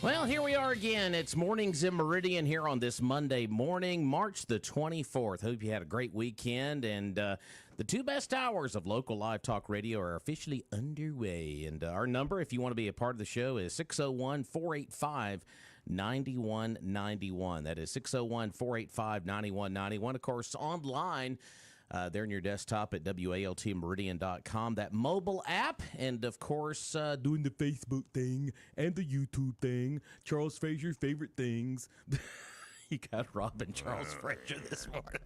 Well, here we are again. It's Mornings in Meridian here on this Monday morning, March the 24th. Hope you had a great weekend. And the two best hours of local live talk radio are officially underway. And our number, if you want to be a part of the show, is 601-485-9191. That is 601-485-9191. Of course, online. There in your desktop at WALTmeridian.com, that mobile app, and of course, doing the Facebook thing and the YouTube thing, Charles Frazier's favorite things. You got Robin Charles Frazier this morning.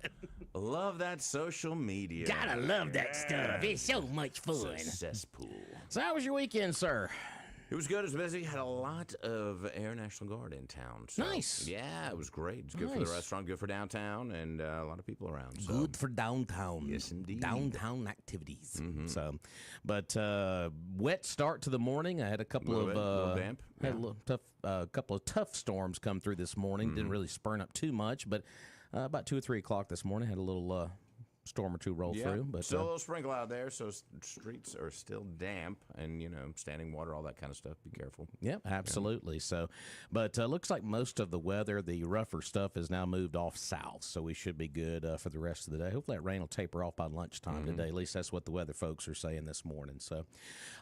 Love that social media. Gotta love that stuff. It's so much fun. It's a cesspool. So how was your weekend, sir? It was good. It was busy. Had a lot of Air National Guard in town. So, nice. Yeah, it was great. It's good for the restaurant, good for downtown, and a lot of people around. So. Good for downtown. Yes, indeed. Downtown activities. Mm-hmm. So, but wet start to the morning. I had a couple of little damp. Had a little tough, couple of tough storms come through this morning. Didn't really spurn up too much, but about 2 or 3 o'clock this morning, had a little storm or two roll through. But still a little sprinkle out there, so streets are still damp, and standing water, all that kind of stuff. Be careful. Yeah, absolutely. Yeah. So, but looks like most of the weather, the rougher stuff, has now moved off south, so we should be good for the rest of the day. Hopefully, that rain will taper off by lunchtime today. At least that's what the weather folks are saying this morning. So,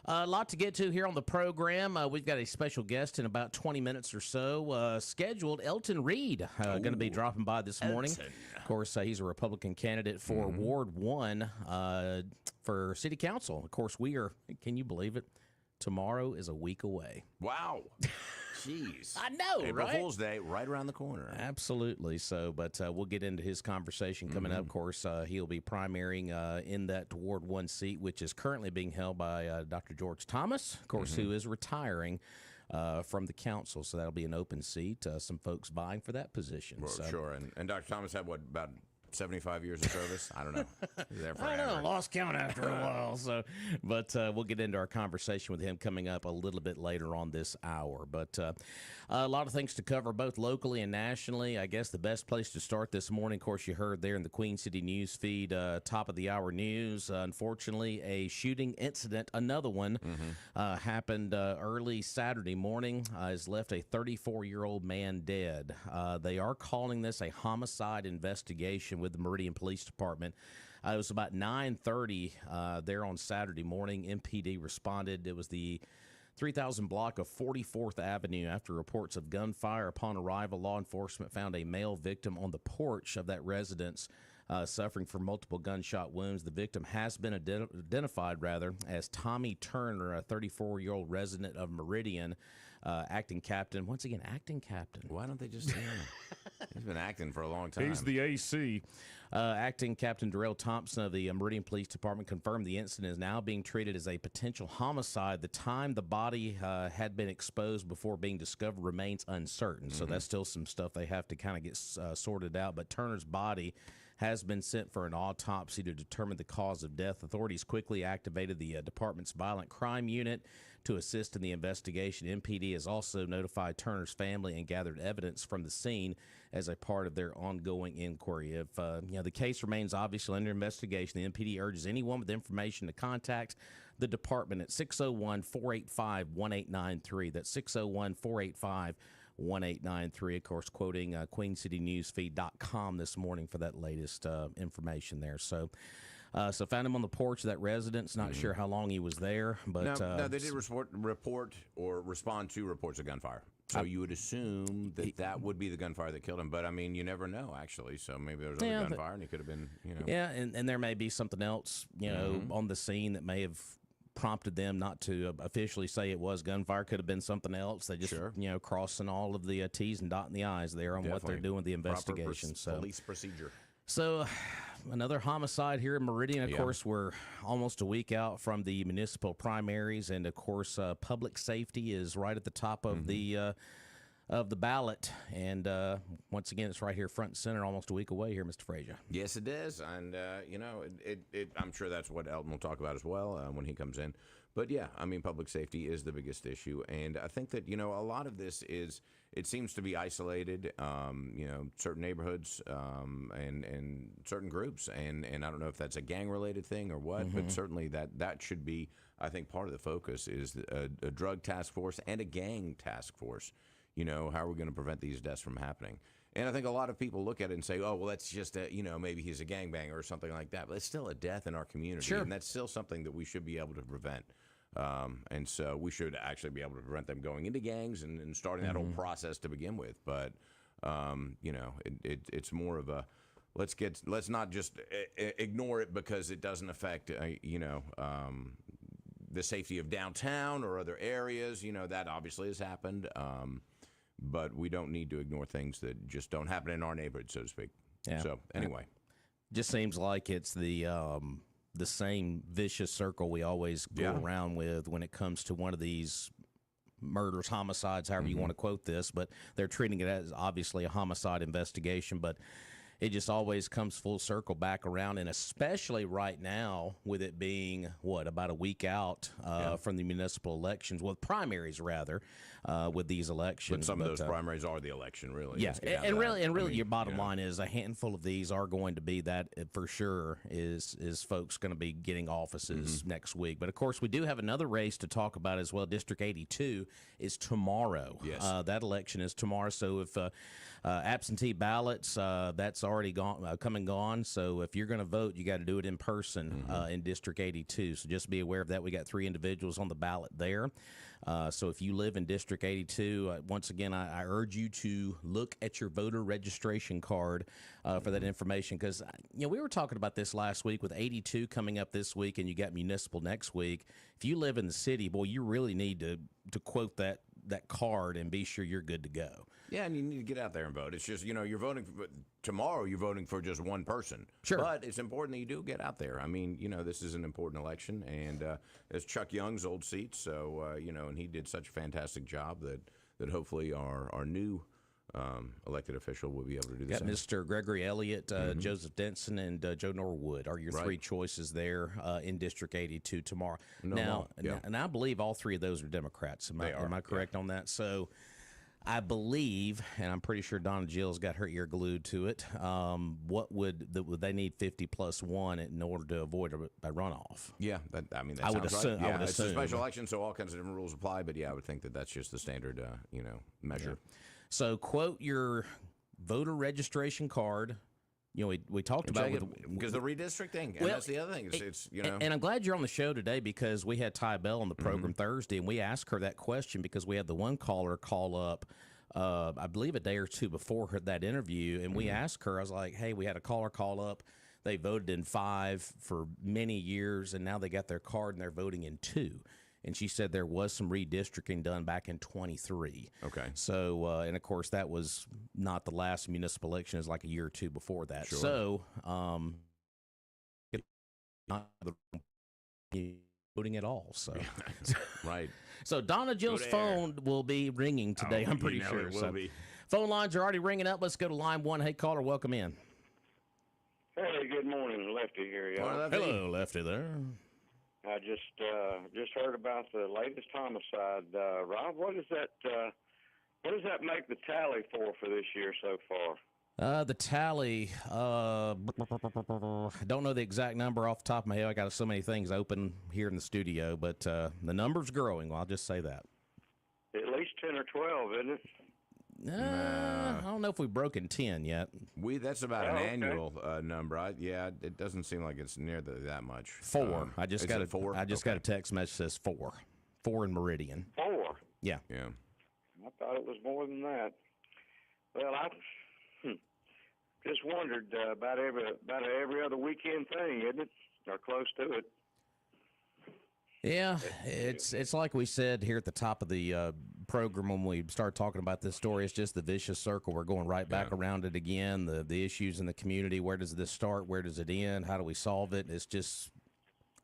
a lot to get to here on the program. We've got a special guest in about 20 minutes or so scheduled. Elton Reed going to be dropping by this morning. Of course, he's a Republican candidate for Ward 1 for City Council. Of course, we are, can you believe it? Tomorrow is a week away. Wow. Jeez. I know, April right? Fool's Day, right around the corner. Absolutely. So, but we'll get into his conversation coming up. Of course, he'll be primarying in that Ward 1 seat, which is currently being held by Dr. George Thomas, of course, who is retiring from the council. So that'll be an open seat. Some folks vying for that position. Well, so. Sure. And Dr. Thomas had, what, about 75 years of service? I don't know. He's there forever. I don't know. Lost count after a while. So, but we'll get into our conversation with him coming up a little bit later on this hour. But a lot of things to cover, both locally and nationally. I guess the best place to start this morning, of course, you heard there in the Queen City News feed, top of the hour news. Unfortunately, a shooting incident, another one, happened early Saturday morning. Has left a 34-year-old man dead. They are calling this a homicide investigation with the Meridian Police Department. It was about 9:30 there on Saturday morning. MPD responded. It was the 3000 block of 44th Avenue. After reports of gunfire upon arrival, law enforcement found a male victim on the porch of that residence suffering from multiple gunshot wounds. The victim has been identified, as Tommy Turner, a 34-year-old resident of Meridian, acting captain. Once again, acting captain. Why don't they just say he's been acting for a long time. He's the AC. Acting Captain Darrell Thompson of the Meridian Police Department confirmed the incident is now being treated as a potential homicide. The time the body had been exposed before being discovered remains uncertain. So that's still some stuff they have to kind of get sorted out. But Turner's body has been sent for an autopsy to determine the cause of death. Authorities quickly activated the department's violent crime unit to assist in the investigation. MPD has also notified Turner's family and gathered evidence from the scene as a part of their ongoing inquiry. If the case remains obviously under investigation, the MPD urges anyone with information to contact the department at 601-485-1893. That's 601-485-1893. Of course, quoting QueenCityNewsFeed.com this morning for that latest information there. So found him on the porch of that residence. Not sure how long he was there, but no, they did report or respond to reports of gunfire. So you would assume that would be the gunfire that killed him, but I mean, you never know actually. So maybe there was other gunfire, and he could have been, Yeah, and there may be something else, on the scene that may have prompted them not to officially say it was gunfire. Could have been something else. They just, crossing all of the T's and dotting the I's there on what they're doing with the investigation. Proper police procedure. So another homicide here in Meridian. Of course, we're almost a week out from the municipal primaries, and of course, public safety is right at the top of the ballot. And once again, it's right here front and center, almost a week away here, Mr. Frazier. Yes, it is. And, I'm sure that's what Elton will talk about as well when he comes in. But, yeah, I mean, public safety is the biggest issue. And I think that, a lot of this it seems to be isolated, certain neighborhoods and certain groups. And I don't know if that's a gang-related thing or what, but certainly that should be, I think, part of the focus is a drug task force and a gang task force. how are we going to prevent these deaths from happening? And I think a lot of people look at it and say, oh, well, that's just maybe he's a gangbanger or something like that. But it's still a death in our community. Sure. And that's still something that we should be able to prevent. And so we should actually be able to prevent them going into gangs and starting that whole process to begin with. But, it's more of a, let's not just ignore it because it doesn't affect, the safety of downtown or other areas. That obviously has happened. But we don't need to ignore things that just don't happen in our neighborhood, so to speak. Yeah. So anyway, just seems like it's the same vicious circle we always go around with when it comes to one of these murders, homicides, however you want to quote this, but they're treating it as obviously a homicide investigation, but it just always comes full circle back around, and especially right now with it being, about a week out from the municipal elections, well, primaries rather, with these elections. But some of those primaries are the election, really. Yeah, and really, your bottom line is a handful of these are going to be that for sure is folks going to be getting offices next week. But of course, we do have another race to talk about as well. District 82 is tomorrow. Yes, that election is tomorrow. So if absentee ballots, that's already come and gone. So if you're going to vote, you got to do it in person in District 82. So just be aware of that. We got 3 individuals on the ballot there. So if you live in District 82, once again, I urge you to look at your voter registration card for that information, because we were talking about this last week with 82 coming up this week, and you got municipal next week. If you live in the city, boy, you really need to quote that card and be sure you're good to go. Yeah, and you need to get out there and vote. It's just, you're voting tomorrow, you're voting for just one person. Sure. But it's important that you do get out there. I mean, this is an important election, and it's Chuck Young's old seat, so, and he did such a fantastic job that hopefully our new elected official will be able to do the Got same. Mr. Gregory Elliott, Joseph Denson, and Joe Norwood are your 3 choices there in District 82 tomorrow. And I believe all 3 of those are Democrats. Am I correct on that? So I believe, and I'm pretty sure Donna Jill's got her ear glued to it, what would they need 50 plus 1 in order to avoid a runoff? Yeah, that I would assume. Right. I would it's assume. a special election, so all kinds of different rules apply, but I would think that that's just the standard, measure. Yeah. So quote your voter registration card. We talked about because the redistricting, and that's the other thing. It's and I'm glad you're on the show today, because we had Ty Bell on the program Thursday, and we asked her that question because we had the one caller call up, I believe a day or 2 before that interview, and we asked her. I was like, "Hey, we had a caller call up. They voted in 5 for many years, and now they got their card and they're voting in 2." And she said there was some redistricting done back in 23. Okay. So, and of course, that was not the last municipal election. It was like a year or 2 before that. Sure. So, not voting at all. So, right. So Donna Jill's phone will be ringing today. I'm pretty sure. It will be. Phone lines are already ringing up. Let's go to line 1. Hey, caller, welcome in. Hey, good morning, Lefty here, y'all. Hello, Lefty there. I just heard about the latest homicide. Rob, what does that make the tally for this year so far? The tally, I don't know the exact number off the top of my head. I got so many things open here in the studio, but the number's growing. Well, I'll just say that. At least 10 or 12, isn't it? I don't know if we've broken 10 yet. That's about an annual number. It doesn't seem like it's near that much. 4. I just got 4. I just got a text message that says 4. 4 in Meridian. 4. Yeah. Yeah. I thought it was more than that. Well, I just wondered about every other weekend thing, isn't it? Or close to it. Yeah, it's like we said here at the top of the program when we started talking about this story. It's just the vicious circle. We're going right back around it again. The issues in the community. Where does this start? Where does it end? How do we solve it? It's just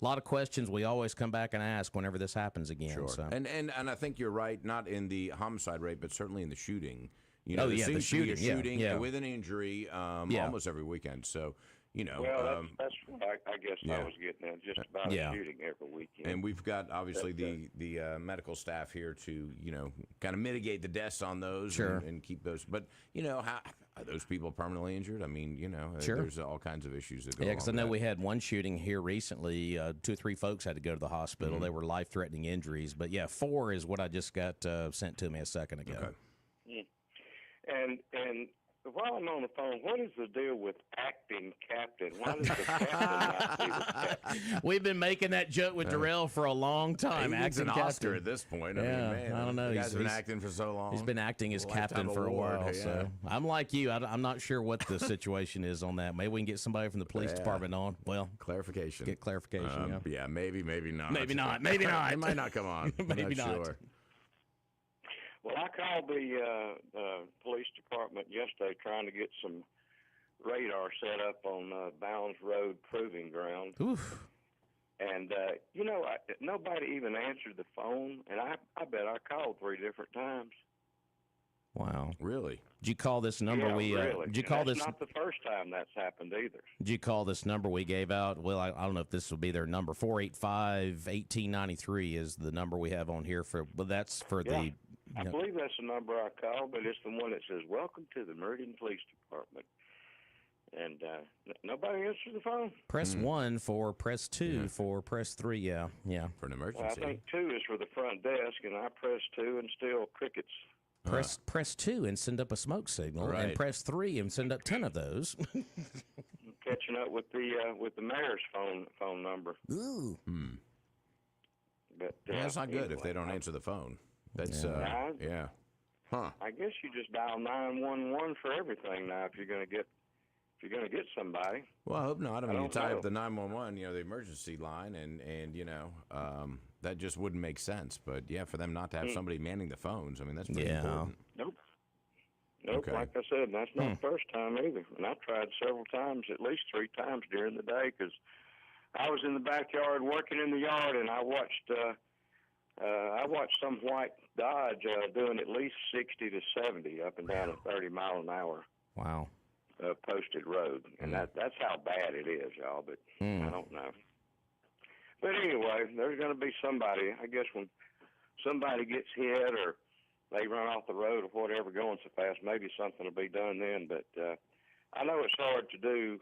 a lot of questions we always come back and ask whenever this happens again. Sure. So. And I think you're right. Not in the homicide rate, but certainly in the shooting. The shooting. To be a shooting with an injury almost every weekend. So. Well, that's what I guess I was getting at, just about a shooting every weekend. And we've got, obviously, the medical staff here to, kind of mitigate the deaths on those and keep those. But, how are those people permanently injured? I mean, there's all kinds of issues that go on. Yeah, because I know we had one shooting here recently. 2 or 3 folks had to go to the hospital. They were life-threatening injuries. But, 4 is what I just got sent to me a second ago. Okay. And while I'm on the phone, what is the deal with acting captain? Why does the captain not be the captain? We've been making that joke with Darrell for a long time. He needs Acting an Oscar captain. at this point. Yeah, I mean, man, I don't know. The guy's been He's- acting for so long. He's been acting as Lifetime captain for a award, while. yeah. So I'm like you. I'm not sure what the situation is on that. Maybe we can get somebody from the police Yeah. department on. Well, Clarification. get clarification. Yeah, maybe not. Maybe not. Maybe not. It might not come on. Maybe not. Sure. Well, I called the police department yesterday trying to get some radar set up on Bounds Road Proving Ground. Oof. And, nobody even answered the phone, and I bet I called 3 different times. Wow. Really? Did you call this number Yeah, we? really. Did you And call that's this? not the first time that's happened either. Did you call this number we gave out? Well, I don't know if this will be their number. 485-1893 is the number we have on here for. But that's for Yeah. the. I believe that's the number I called, but it's the one that says, "Welcome to the Meridian Police Department." And nobody answered the phone. Press 1 for press 2 for press 3. Yeah. For an Well, I emergency. think 2 is for the front desk, and I pressed 2 and still crickets. Press 2 and send up a smoke signal, and Right. press 3 and send up 10 of those. Catching up with the mayor's phone number. Ooh. But Yeah, that's not good if anyway, they don't answer the phone. That's Yeah. yeah. Huh. I guess you just dial 911 for everything now if you're gonna get somebody. Well, I hope not. I mean, you don't tie know. up the 911, the emergency line, and that just wouldn't make sense. But yeah, for them not to have somebody manning the phones, I mean, that's pretty Yeah. important. Nope. Okay. Like I said, that's not the first time either. And I tried several times, at least 3 times during the day, because I was in the backyard working in the yard, and I watched some white Dodge doing at least 60 to 70 up and down a 30-mile-an-hour Wow. posted road, and that's how bad it is, y'all. But I don't know. But anyway, there's going to be somebody. I guess when somebody gets hit or they run off the road or whatever going so fast, maybe something will be done then. But I know it's hard to do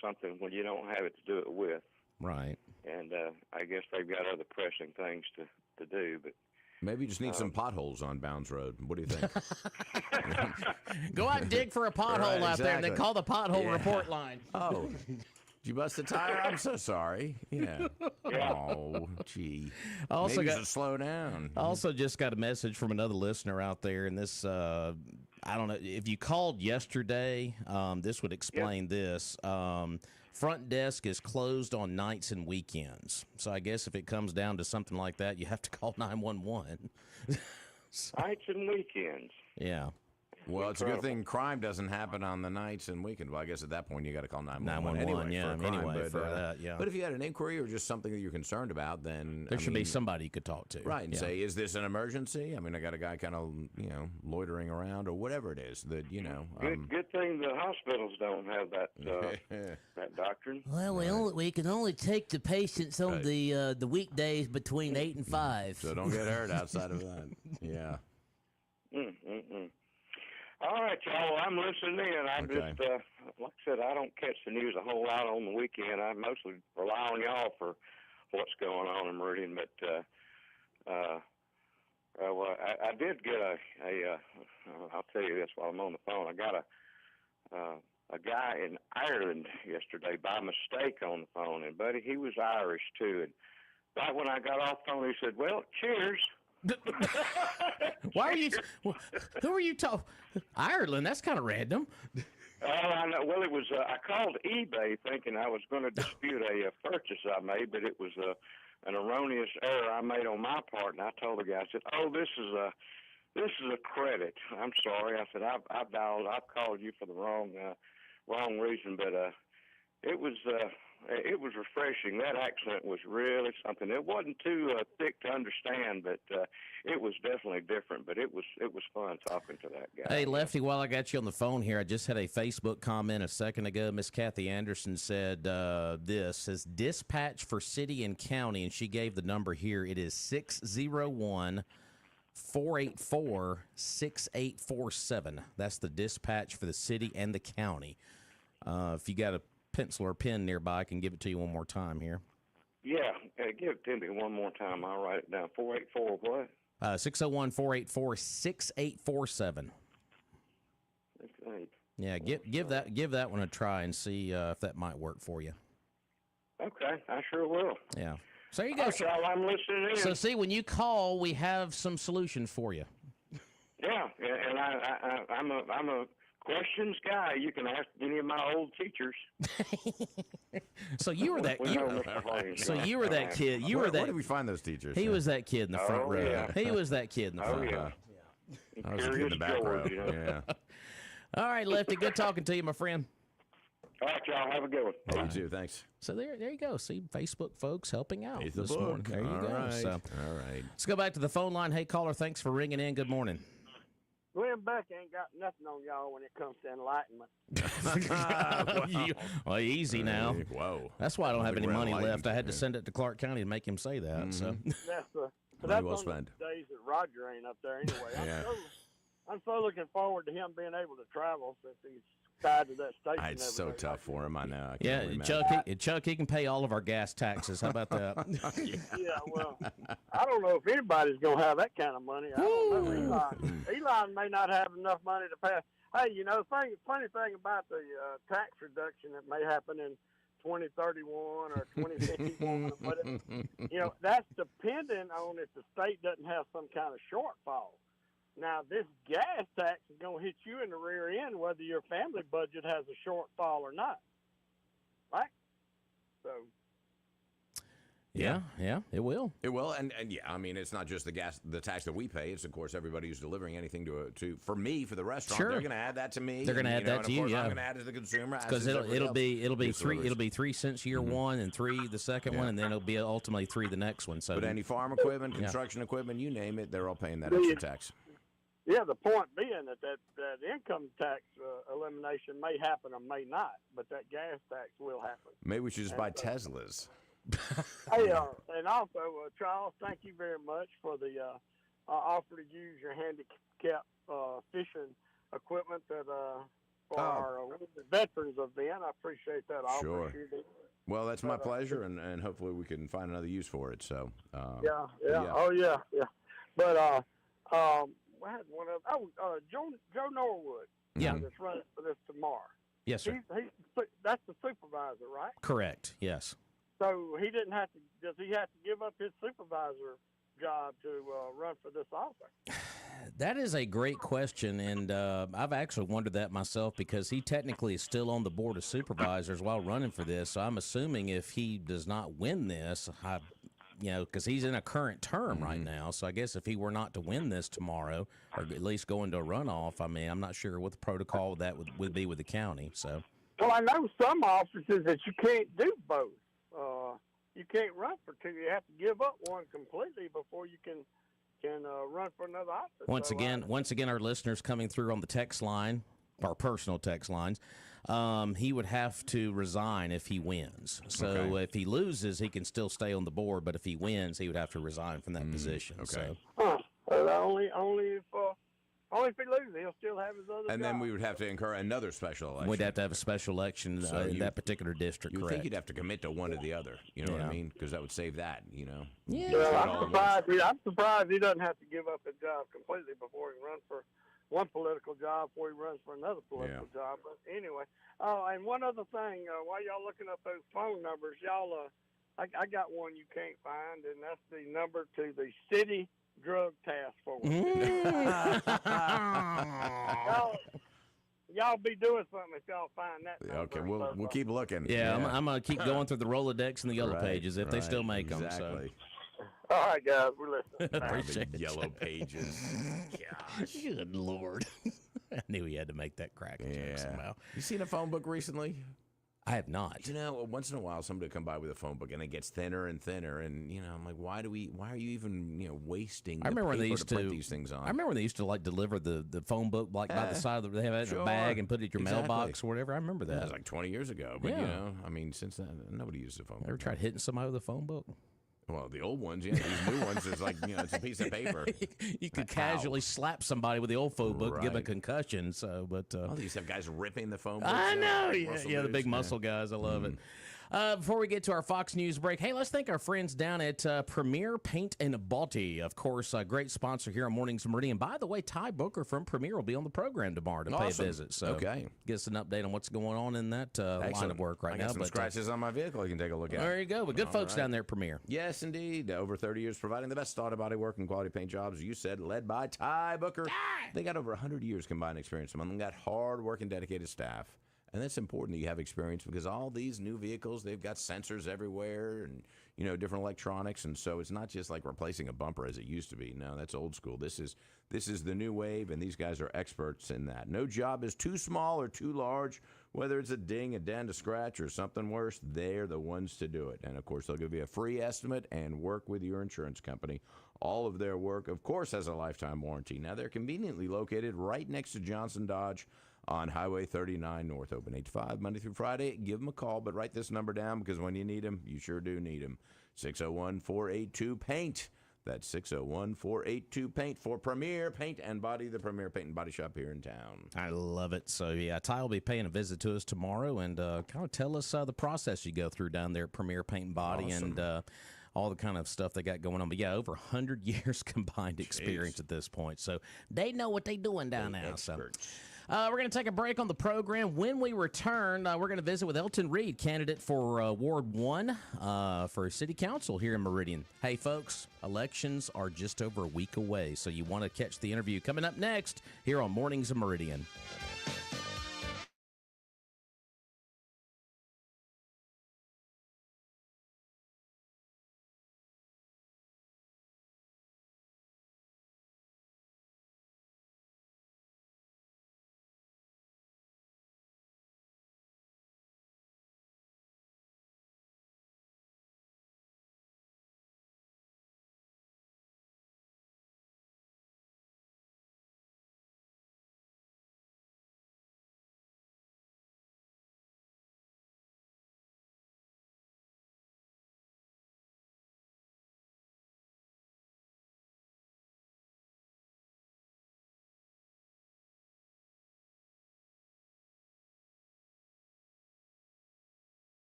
something when you don't have it to do it with, Right. and I guess they've got other pressing things to do. But Maybe you just need some potholes on Bounds Road. What do you think? Go out and dig for a pothole Right, out there, and then exactly. call the pothole Yeah. report line. Oh, did you bust a tire? I'm so sorry. Yeah. Oh, gee. Also Maybe you got- should slow down. Also, just got a message from another listener out there, and this, I don't know, if you called yesterday, this would explain this. Front desk is closed on nights and weekends. So I guess if it comes down to something like that, you have to call 911. nights and weekends. Yeah. Well, it's a good thing crime doesn't happen on the nights and weekend. Well, I guess at that point you got to call 911 911, anyway, yeah, for a crime, anyway, but, for that, yeah. But if you had an inquiry or just something that you're concerned about, then There I should be mean, somebody you could talk to. right, and Yeah. say, is this an emergency? I mean, I got a guy kind of loitering around or whatever it is that Good thing the hospitals don't have that that doctrine. Well, we can only take the patients on Right. the weekdays between 8 and 5. So don't get hurt outside of that. Yeah. All right, y'all. Well, I'm listening in. I Okay. just, like I said, I don't catch the news a whole lot on the weekend. I mostly rely on y'all for what's going on in Meridian. But well, I did get I'll tell you this while I'm on the phone. I got a guy in Ireland yesterday by mistake on the phone, and buddy, he was Irish too. And right when I got off the phone, he said, "Well, cheers." Why are you? Who are you talking? Ireland? That's kind of random. Oh, I know. Well, it was. I called eBay thinking I was going to dispute a purchase I made, but it was an erroneous error I made on my part. And I told the guy, I said, "Oh, this is a credit. I'm sorry." I said, "I've called you for the wrong reason, but it was refreshing. That accent was really something. It wasn't too thick to understand, but it was definitely different. But it was fun talking to that guy." Hey, Lefty, while I got you on the phone here, I just had a Facebook comment a second ago. Miss Kathy Anderson said this, says dispatch for city and county, and she gave the number here. It is 601-484-6847. That's the dispatch for the city and the county. If you got a pencil or pen nearby, I can give it to you one more time here. Yeah, give it to me one more time. I'll write it down. 484 what? 601-484-6847. 15th. Yeah, give that one a try and see if that might work for you. Okay, I sure will. Yeah. So there you go. Okay, I'm listening in. So see, when you call, we have some solutions for you. Yeah, and I'm a questions guy. You can ask any of my old teachers. So you were that. So you were that kid. Where did we find those teachers? He was that kid in the front row. Yeah. He was that kid in the front row. I was the kid in the back row. Yeah. All right, Lefty. Good talking to you, my friend. All right, y'all. Have a good one. Hey, you too. Thanks. So there you go. See, Facebook folks helping out Faith this the book. morning. There you All go. right. So All right. let's go back to the phone line. Hey, caller, thanks for ringing in. Good morning. Glenn Beck ain't got nothing on y'all when it comes to enlightenment. Well, easy now. Hey, whoa. That's why I don't have any we're money enlightened. left. I had to send it to Clark County and make him say that. So That's well on spent. the days that Roger ain't up there anyway. Yeah. I'm so looking forward to him being able to travel since he's tied to that station. It's so every day. tough for him. I know. I yeah, can't imagine. Chuck, he can pay all of our gas taxes. How about that? Yeah, well, I don't know if anybody's going to have that kind of money. I don't know. Eli may not have enough money to pass. Hey, you know, funny thing about the tax reduction that may happen in 2031 or 2051, but you know, that's dependent on if the state doesn't have some kind of shortfall. Now, this gas tax is going to hit you in the rear end whether your family budget has a shortfall or not, right? So. Yeah, it will. It will, and yeah, I mean, it's not just the tax that we pay. It's of course everybody who's delivering anything for me for the restaurant. Sure. They're going to add that to me. They're going to add that to you. Yeah, I'm going to add it to the consumer because it'll be 3 cents year one and 3 the second one, and then it'll be ultimately 3 the next one. So, but any farm equipment, construction equipment, you name it, they're all paying that extra tax. Yeah, the point being that income tax elimination may happen or may not, but that gas tax will happen. Maybe we should just buy Teslas. Hey, and also, Charles, thank you very much for the offer to use your handicap fishing equipment that for our veterans event. I appreciate that offer. Sure. Well, that's my pleasure, and hopefully we can find another use for it. So. Yeah. Oh yeah. But I had one of Joe Norwood. Yeah. That's running for this tomorrow. Yes, sir. That's the supervisor, right? Correct. Yes. So he didn't have to. Does he have to give up his supervisor job to run for this office? That is a great question, and I've actually wondered that myself because he technically is still on the board of supervisors while running for this. So I'm assuming if he does not win this, because he's in a current term right now. So I guess if he were not to win this tomorrow, or at least go into a runoff, I mean, I'm not sure what the protocol that would be with the county. So. Well, I know some offices that you can't do both. You can't run for two. You have to give up one completely before you can run for another office. Once again, our listeners coming through on the text line, our personal text lines, he would have to resign if he wins. So if he loses, he can still stay on the board, but if he wins, he would have to resign from that position. Okay. So. Only if he loses, he'll still have his other And job. then we would have to incur another special election. We'd have to have a special election in that particular district, You would correct? think you'd have to commit to one or the other. You know what I mean? Because that would save that, you know? Yeah. Well, I'm surprised he doesn't have to give up his job completely before he runs for one political job before he runs for another political job. But anyway, and one other thing, while y'all looking up those phone numbers, y'all, I got one you can't find, and that's the number to the city drug task force. Y'all be doing something if y'all find that number. Okay, we'll keep looking. Yeah, I'm going to keep going through the Rolodex and the Yellow Pages if they still make them. Exactly. All right, guys, we're listening. Appreciate The it. Yellow Pages. Gosh. Good Lord. I knew he had to make that crack joke somehow. You seen a phone book recently? I have not. You know, once in a while, somebody will come by with a phone book, and it gets thinner and thinner. And you know, I'm like, why are you even, wasting? I remember when they paper used to print to these things on. I remember when they used to deliver the phone book by the side of they have it in a bag and put it in your mailbox or whatever. I remember that. That was like 20 years ago. But I mean, since then, nobody uses a phone book. Ever tried hitting somebody with a phone book? Well, the old ones, yeah. These new ones, it's like, it's a piece of paper. You could casually slap somebody with the old phone book and give them a concussion. So, but they used to have guys ripping the phone book. I know, yeah, the big muscle guys. I love it. Before we get to our Fox News break, hey, let's thank our friends down at Premier Paint and Body. Of course, a great sponsor here on Mornings Meridian. By the way, Ty Booker from Premier will be on the program tomorrow to pay a visit. So get us an update on what's going on in that line of work right I got now. some scratches on my vehicle you can take a look at. There you go. But good folks down there at Premier. Yes, indeed. Over 30 years providing the best auto body work and quality paint jobs. You said led by Ty Booker. They got over 100 years combined experience among them. Got hard-working, dedicated staff. And that's important that you have experience because all these new vehicles, they've got sensors everywhere and, you know, different electronics. And so it's not just like replacing a bumper as it used to be. No, that's old school. This is the new wave, and these guys are experts in that. No job is too small or too large. Whether it's a ding, a dent, a scratch, or something worse, they're the ones to do it. And, of course, they'll give you a free estimate and work with your insurance company. All of their work, of course, has a lifetime warranty. Now, they're conveniently located right next to Johnson Dodge on Highway 39 North, open 8 to 5, Monday through Friday. Give them a call, but write this number down because when you need them, you sure do need them. 601-482-PAINT. That's 601-482-PAINT for Premier Paint and Body, the Premier Paint and Body Shop here in town. I love it. So, yeah, Ty will be paying a visit to us tomorrow and kind of tell us the process you go through down there at Premier Paint and Body and all the kind of stuff they got going on. But, yeah, over 100 years combined experience at this point. So they know what they're doing down there. Experts. We're going to take a break on the program. When we return, we're going to visit with Elton Reed, candidate for Ward 1 for City Council here in Meridian. Hey, folks, elections are just over a week away, so you want to catch the interview coming up next here on Mornings of Meridian.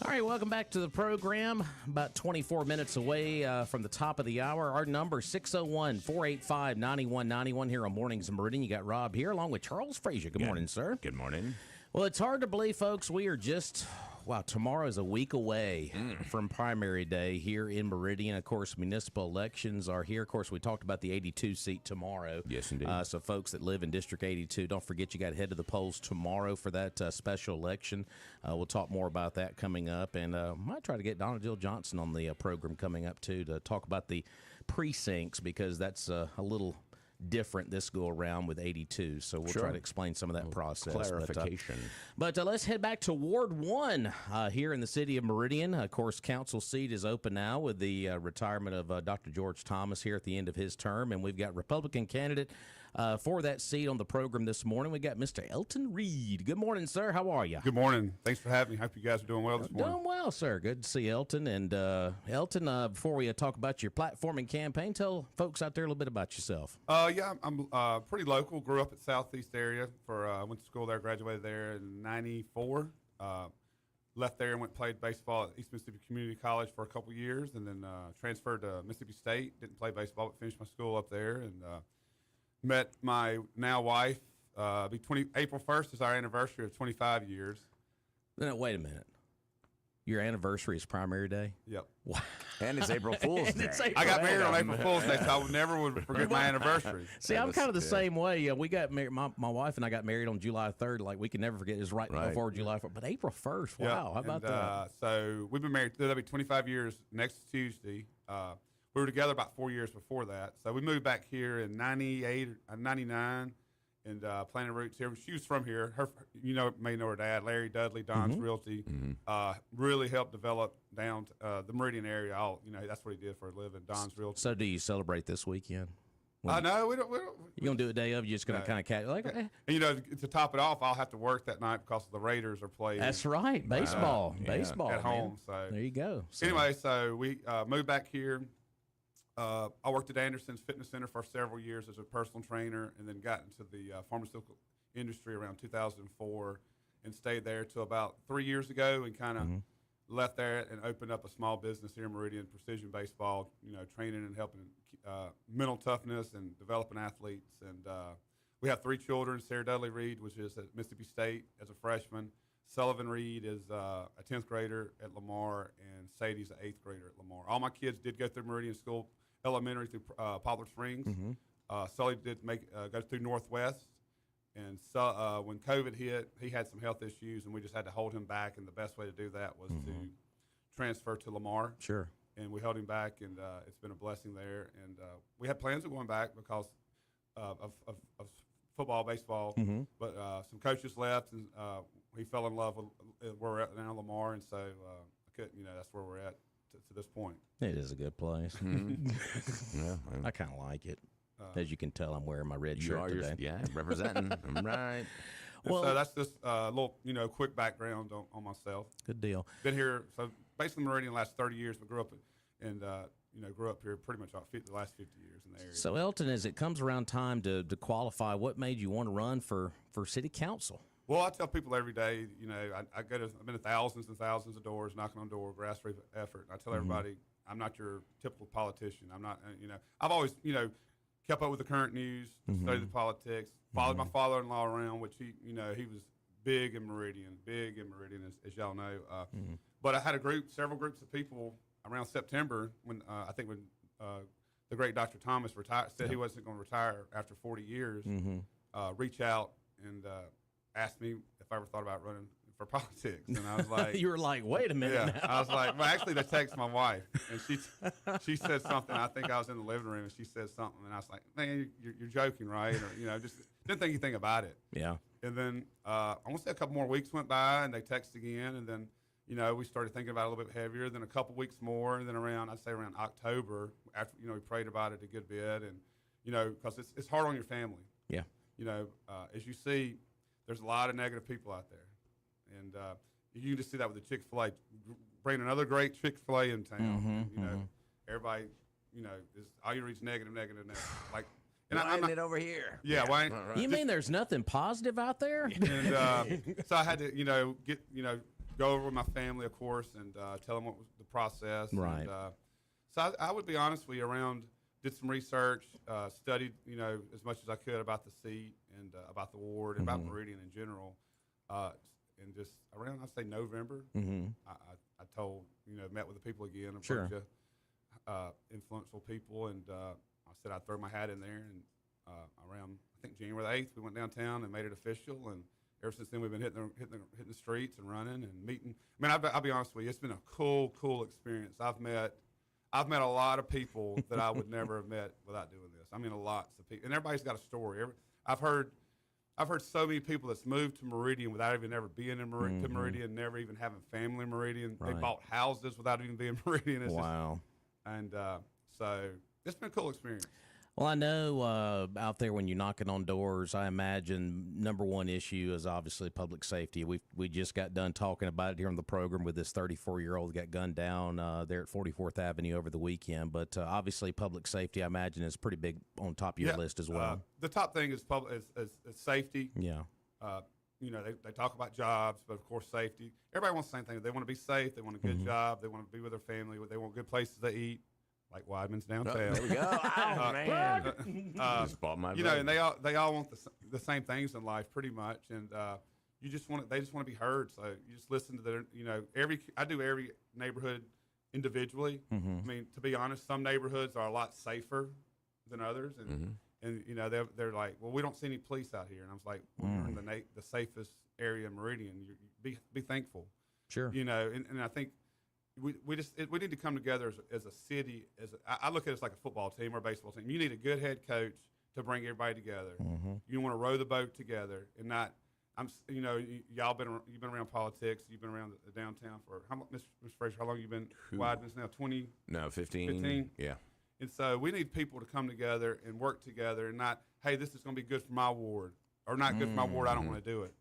All right, welcome back to the program. About 24 minutes away from the top of the hour. Our number, 601-485-9191 here on Mornings in Meridian. You got Rob here along with Charles Frazier. Good morning, sir. Good morning. Well, it's hard to believe, folks. We are just, tomorrow is a week away from primary day here in Meridian. Of course, municipal elections are here. Of course, we talked about the 82 seat tomorrow. Yes, indeed. So folks that live in District 82, don't forget you got to head to the polls tomorrow for that special election. We'll talk more about that coming up. And might try to get Donna Jill Johnson on the program coming up, too, to talk about the precincts, because that's a little different this go around with 82, so we'll try to explain some of that process. Clarification. But let's head back to Ward 1 here in the city of Meridian. Of course, council seat is open now with the retirement of Dr. George Thomas here at the end of his term, and we've got Republican candidate for that seat on the program this morning. We got Mr. Elton Reed. Good morning, sir. How are you? Good morning. Thanks for having me. Hope you guys are doing well this morning. Doing well, sir. Good to see Elton. And Elton, before we talk about your platform and campaign, tell folks out there a little bit about yourself. Yeah, I'm pretty local. Grew up at Southeast area. Went to school there, graduated there in '94. Left there and played baseball at East Mississippi Community College for a couple years, and then transferred to Mississippi State. Didn't play baseball, but finished my school up there, and met my now wife. April 1st is our anniversary of 25 years. No, wait a minute. Your anniversary is primary day? Yep. Wow. And it's April Fool's Day. I got married on April Fool's Day, so I would never forget my anniversary. See, I'm kind of the same way. Yeah, we got married. My wife and I got married on July 3rd. Like, we can never forget. It was right before July 4th. But April 1st, wow. How about that? So we've been married. That'll be 25 years next Tuesday. We were together about 4 years before that. So we moved back here in 98, 99, and planted roots here. She was from here. May know her dad, Larry Dudley, Don's Realty. Really helped develop down the Meridian area. That's what he did for a living, Don's Realty. So do you celebrate this weekend? No, we don't. You gonna do a day of? You're just gonna kind of catch And to top it off, I'll have to work that night because the Raiders are playing. That's right, baseball at home. So there you go. Anyway, so we moved back here. I worked at Anderson's Fitness Center for several years as a personal trainer, and then got into the pharmaceutical industry around 2004, and stayed there till about 3 years ago, and kind of left there and opened up a small business here in Meridian, precision baseball, training and helping mental toughness and developing athletes. And we have 3 children. Sarah Dudley Reed, which is at Mississippi State as a freshman. Sullivan Reed is a 10th grader at Lamar, and Sadie's an 8th grader at Lamar. All my kids did go through Meridian School, elementary through Poplar Springs. Sully did go through Northwest. And so when COVID hit, he had some health issues, and we just had to hold him back. And the best way to do that was to transfer to Lamar. Sure. And we held him back, and it's been a blessing there. And we had plans of going back because of football, baseball. But some coaches left, and he fell in love with where we're at now, Lamar. And so that's where we're at to this point. It is a good place. Yeah, I kind of like it. As you can tell, I'm wearing my red shirt today. Representing. Right. Well, so that's just a little, quick background on myself. Good deal. Been here, so basically Meridian the last 30 years, but grew up here pretty much the last 50 years in the area. So, Elton, as it comes around time to qualify, what made you want to run for city council? Well, I tell people every day, I've been to thousands and thousands of doors, knocking on doors, grassroots effort. And I tell everybody, I'm not your typical politician. I'm not, I've always, kept up with the current news, studied the politics, followed my father-in-law around, which he was big in Meridian, as y'all know. But I had several groups of people around September when the great Dr. Thomas said he wasn't going to retire after 40 years, reach out and asked me if I ever thought about running for politics. And I was like... You were like, wait a minute now. I was like, well, actually, they texted my wife, and she said something. I think I was in the living room, and she said something, and I was like, man, you're joking, right? Or, just didn't think anything about it. Yeah. And then I want to say a couple more weeks went by, and they texted again, and then, we started thinking about it a little bit heavier. Then a couple weeks more, and then around October, after, we prayed about it a good bit, and, because it's hard on your family. Yeah. As you see, there's a lot of negative people out there. And you can just see that with the Chick-fil-A. Bring another great Chick-fil-A in town. Everybody, is all you reach negative. Like, and I'm it over here. Yeah. Why? You mean there's nothing positive out there? And so I had to, go over with my family, of course, and tell them what was the process. Right. And, so I would be honest with you, did some research, studied, as much as I could about the seat and about the ward and about Meridian in general. And just around, I'd say November, I told, met with the people again, a bunch of influential people, and I said I'd throw my hat in there. And around, I think January 8th, we went downtown and made it official. And ever since then, we've been hitting the streets and running and meeting. I mean, I'll be honest with you, it's been a cool experience. I've met a lot of people that I would never have met without doing this. I mean, lots of people, and everybody's got a story. I've heard so many people that's moved to Meridian without even ever being in Meridian, never even having family in Meridian. Right. They bought houses without even being in Meridian. It's wow. So it's been a cool experience. Well, I know out there when you're knocking on doors, I imagine number one issue is obviously public safety. We just got done talking about it here on the program with this 34-year-old got gunned down there at 44th Avenue over the weekend. But obviously public safety, I imagine, is pretty big on top of your list as well. The top thing is is safety. Yeah. They talk about jobs, but of course safety. Everybody wants the same thing. They want to be safe. They want a good job. They want to be with their family. They want good places to eat. Like Weidman's downtown. Oh, there we go. Oh, man. Just bought my vote. And they all want the same things in life pretty much, and they just want to be heard. So you just listen to their, I do every neighborhood individually. I mean, to be honest, some neighborhoods are a lot safer than others, and they're like, well, we don't see any police out here, and I was like, well, you're in the safest area in Meridian. Be thankful. Sure. And I think. We need to come together as a city. I look at it as like a football team or a baseball team. You need a good head coach to bring everybody together. You want to row the boat together and not. You've been around politics. You've been around the downtown for how long, Mr. Frazier? How long you been? Weidman's now 20. No, 15. 15. Yeah. And so we need people to come together and work together, and not, hey, this is going to be good for my ward, or not good for my ward. I don't want to do it,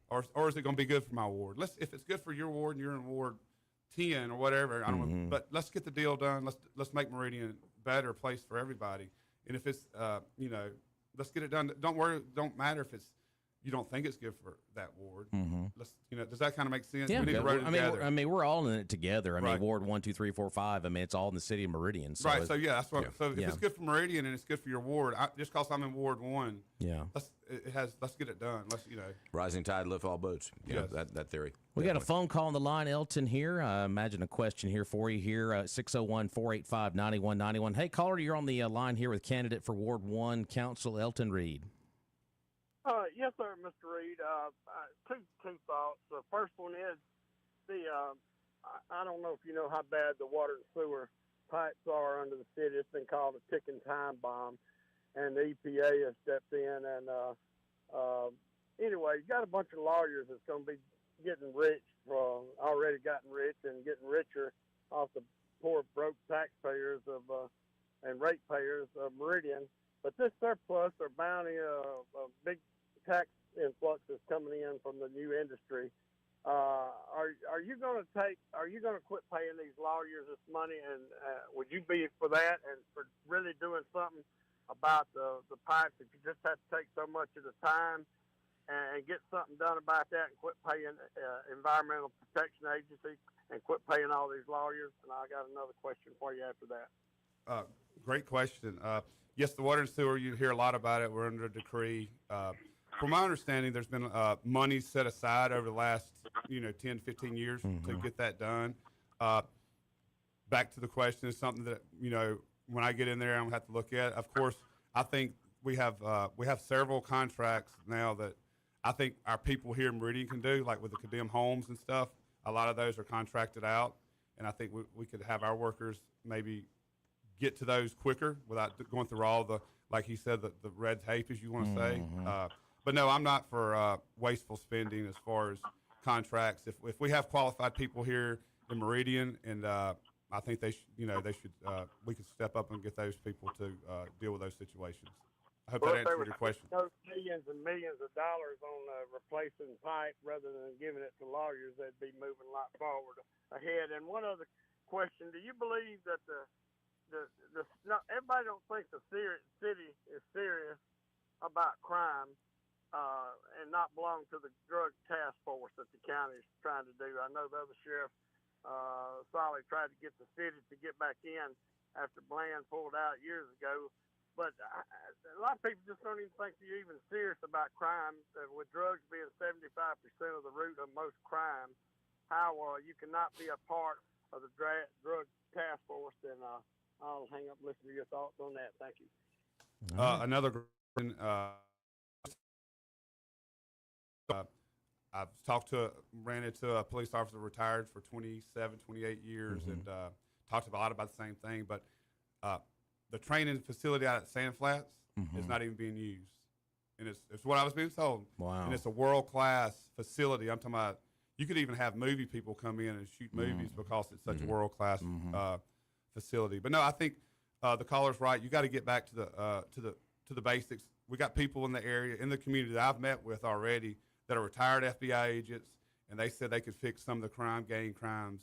or is it going to be good for my ward? If it's good for your ward and you're in Ward 10 or whatever, I don't know, but let's get the deal done. Let's make Meridian a better place for everybody. And if it's let's get it done. Don't matter if you don't think it's good for that ward. Does that kind of make sense? Yeah, we need to write it together. I mean, we're all in it together. I mean, Right. Ward 1, 2, 3, 4, 5. I mean, it's all in the city of Meridian. So Right. So yeah, that's what. Yeah. So if it's good for Meridian and it's good for your ward, just because I'm in Ward 1, yeah. Let's get it done. Rising tide lift all boats. Yes. That theory. We got a phone call on the line, Elton here. I imagine a question here for you here, 601-485-9191. Hey, caller, you're on the line here with candidate for Ward 1 Council, Elton Reed. Yes, sir, Mr. Reed. Two thoughts. The first one is I don't know if you know how bad the water and sewer pipes are under the city. It's been called a ticking time bomb, and the EPA has stepped in. And anyway, you got a bunch of lawyers that's going to be getting rich, already gotten rich and getting richer off the poor, broke taxpayers and ratepayers of Meridian. But this surplus or bounty, a big tax influx is coming in from the new industry. Are you going to quit paying these lawyers this money, and would you be for that and for really doing something about the pipes? If you just have to take so much of the time and get something done about that, and quit paying Environmental Protection Agency and quit paying all these lawyers. And I got another question for you after that. Great question. Yes, the water and sewer, you hear a lot about it. We're under a decree. From my understanding, there's been money set aside over the last 10, 15 years to get that done. Back to the question, is something that when I get in there, I'm gonna have to look at. Of course, I think we have several contracts now that I think our people here in Meridian can do, like with the condemned homes and stuff. A lot of those are contracted out, and I think we could have our workers maybe get to those quicker without going through all the, like he said, the red tape, as you want to say. But no, I'm not for wasteful spending as far as contracts. If we have qualified people here in Meridian, and I think they should, we could step up and get those people to deal with those situations. I hope that answered your question. Millions and millions of dollars on replacing pipe rather than giving it to lawyers, they'd be moving a lot forward ahead. And one other question: do you believe that everybody don't think the city is serious about crime? and not belong to the drug task force that the county is trying to do. I know the other sheriff, Solly, tried to get the city to get back in after Bland pulled out years ago. But a lot of people just don't even think you're even serious about crime. With drugs being 75% of the root of most crime, how you cannot be a part of the drug task force. And I'll hang up and listen to your thoughts on that. Thank you. Another question. I've ran into a police officer retired for 27, 28 years, and talked a lot about the same thing. But the training facility out at Sand Flats is not even being used. And it's what I was being told. Wow. And it's a world-class facility. I'm talking about you could even have movie people come in and shoot movies because it's such a world-class facility. But no, I think the caller's right. You got to get back to the basics. We got people in the area, in the community that I've met with already that are retired FBI agents, and they said they could fix some of the gang crimes.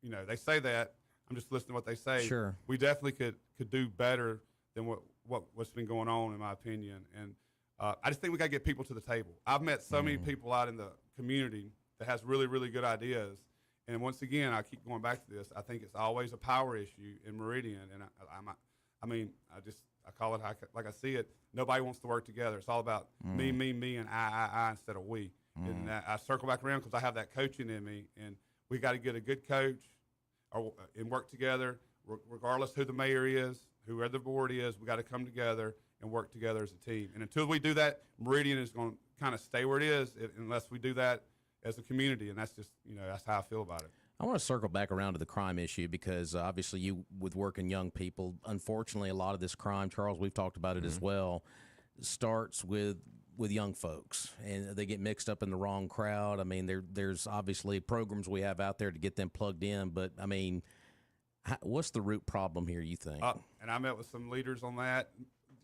You know, they say that. I'm just listening to what they say. Sure. We definitely could do better than what's been going on, in my opinion. And I just think we got to get people to the table. I've met so many people out in the community that has really, really good ideas. And once again, I keep going back to this. I think it's always a power issue in Meridian. And I call it like I see it. Nobody wants to work together. It's all about me, and I instead of we. And I circle back around because I have that coaching in me. And we got to get a good coach and work together, regardless who the mayor is, whoever the board is. We got to come together and work together as a team. And until we do that, Meridian is going to kind of stay where it is unless we do that as a community. And that's just, that's how I feel about it. I want to circle back around to the crime issue because obviously you, with working young people, unfortunately, a lot of this crime, Charles, we've talked about it as well, starts with young folks, and they get mixed up in the wrong crowd. I mean, there's obviously programs we have out there to get them plugged in, but I mean, what's the root problem here, you think? And I met with some leaders on that.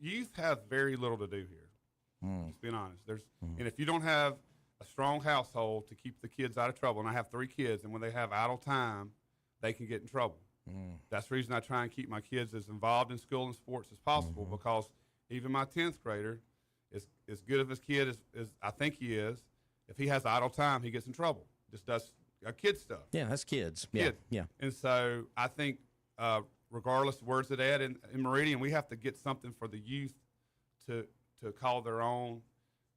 Youth have very little to do here. Just being honest. And if you don't have a strong household to keep the kids out of trouble, and I have 3 kids, and when they have idle time, they can get in trouble. That's the reason I try and keep my kids as involved in school and sports as possible, because even my 10th grader, as good of his kid as I think he is, if he has idle time, he gets in trouble. Just does kid stuff. Yeah, that's kids. Kid. Yeah. And so I think regardless of where's it at in Meridian, we have to get something for the youth to call their own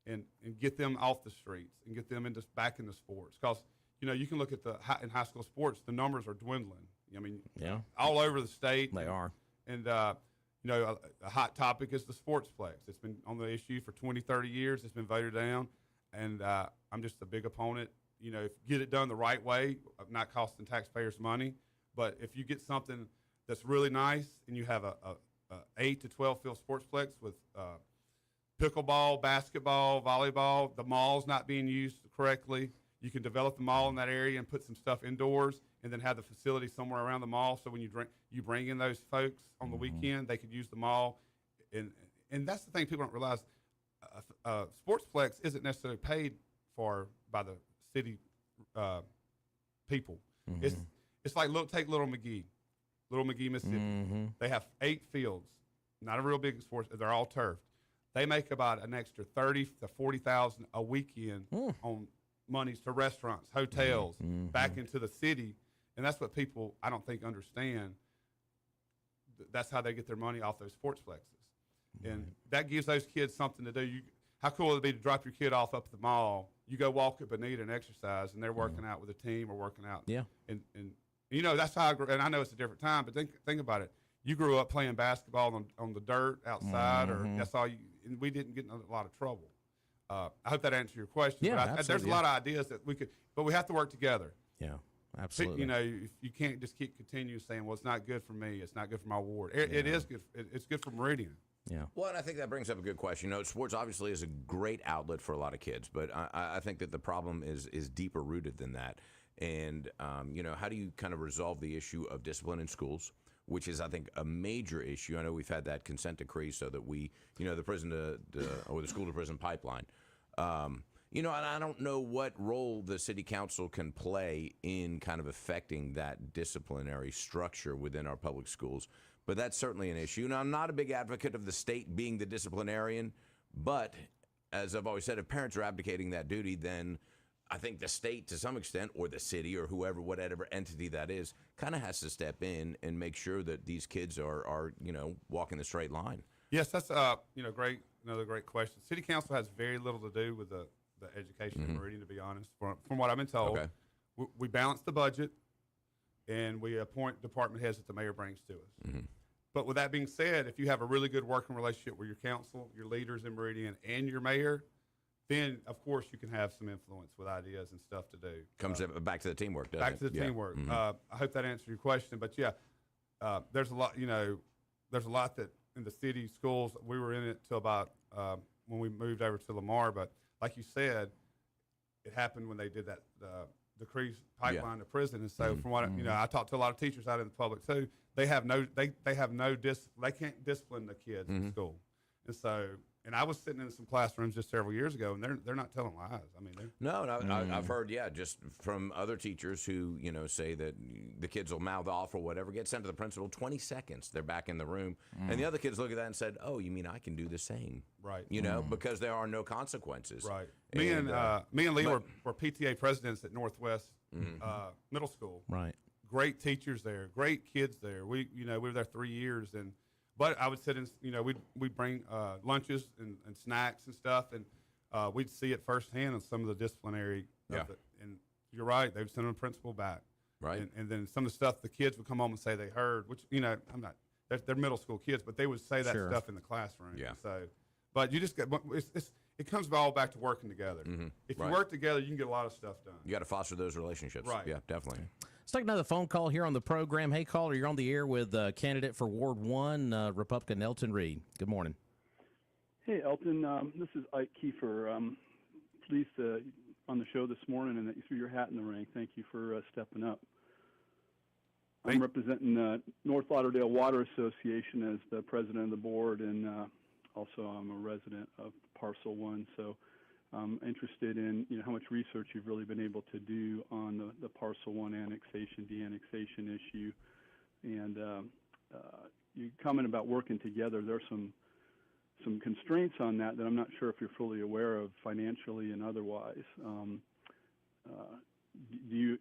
and get them off the streets and get them back into sports. Because, you can look at in high school sports, the numbers are dwindling. I mean, all over the state. They are. And, a hot topic is the sportsplex. It's been on the issue for 20, 30 years. It's been voted down. And I'm just a big opponent. If you get it done the right way, of not costing taxpayers money. But if you get something that's really nice and you have a 8 to 12 field sportsplex with pickleball, basketball, volleyball, the mall's not being used correctly, you can develop the mall in that area and put some stuff indoors and then have the facility somewhere around the mall. So when you bring in those folks on the weekend, they could use the mall. And that's the thing people don't realize. Sportsplex isn't necessarily paid for by the city people. It's like take Little Magee, Mississippi. They have 8 fields, not a real big sports. They're all turfed. They make about an extra $30,000 to $40,000 a weekend on monies to restaurants, hotels, back into the city, and that's what people I don't think understand. That's how they get their money off those sportsplexes, and that gives those kids something to do. How cool would it be to drop your kid off up at the mall? You go walk at Bonita and exercise, and they're working out with a team or working out. Yeah, and that's how I grew. And I know it's a different time, but think about it. You grew up playing basketball on the dirt outside, or that's all you. And we didn't get in a lot of trouble. I hope that answers your question. Yeah, but there's a lot of ideas that we could, but we have to work together. Yeah, absolutely. You can't just continue saying, "Well, it's not good for me. It's not good for my ward." It is good. It's good for Meridian. Yeah. Well, and I think that brings up a good question. Sports obviously is a great outlet for a lot of kids, but I think that the problem is deeper rooted than that. And how do you kind of resolve the issue of discipline in schools, which is, I think, a major issue. I know we've had that consent decree so that we, the prison or the school to prison pipeline. And I don't know what role the city council can play in kind of affecting that disciplinary structure within our public schools, but that's certainly an issue. Now, I'm not a big advocate of the state being the disciplinarian, but as I've always said, if parents are abdicating that duty, then I think the state, to some extent, or the city, or whoever, whatever entity that is, kind of has to step in and make sure that these kids are walking the straight line. Yes, that's another great question. City council has very little to do with the education in Meridian, to be honest. From what I've been told, Okay. we balance the budget, and we appoint department heads that the mayor brings to us. But with that being said, if you have a really good working relationship with your council, your leaders in Meridian, and your mayor, then of course you can have some influence with ideas and stuff to do. Comes back to the teamwork, doesn't Back it? to the Yeah. teamwork. I hope that answered your question. But yeah, there's a lot. There's a lot that in the city schools. We were in it till about when we moved over to Lamar. But like you said, it happened when they did that decrease pipeline to prison. And so from what I talked to a lot of teachers out in the public too. They have no they can't discipline the kids in school. And so. And I was sitting in some classrooms just several years ago, and they're not telling lies. I mean, I've heard, just from other teachers who, say that the kids will mouth off or whatever, get sent to the principal, 20 seconds, they're back in the room. And the other kids look at that and said, oh, you mean I can do the same? Right. Because there are no consequences. Right. Me and Lee were PTA presidents at Northwest Middle School. Right. Great teachers there, great kids there. We were there 3 years, but I would sit in, we'd bring lunches and snacks and stuff, and we'd see it firsthand on some of the disciplinary. And you're right, they'd send the principal back. Right. And then some of the stuff the kids would come home and say they heard, which, I'm not, they're middle school kids, but they would say that stuff in the classroom. Yeah. So, but you just got, it comes all back to working together. If you work together, you can get a lot of stuff done. You got to foster those relationships. Right. Yeah, definitely. Let's take another phone call here on the program. Hey, caller, you're on the air with candidate for Ward 1, Republican Elton Reed. Good morning. Hey, Elton. This is Ike Kiefer. Pleased on the show this morning and that you threw your hat in the ring. Thank you for stepping up. I'm representing North Lauderdale Water Association as the president of the board, and also I'm a resident of Parcel 1. So I'm interested in how much research you've really been able to do on the Parcel 1 annexation, de-annexation issue. And you comment about working together. There are some constraints on that I'm not sure if you're fully aware of financially and otherwise. Do you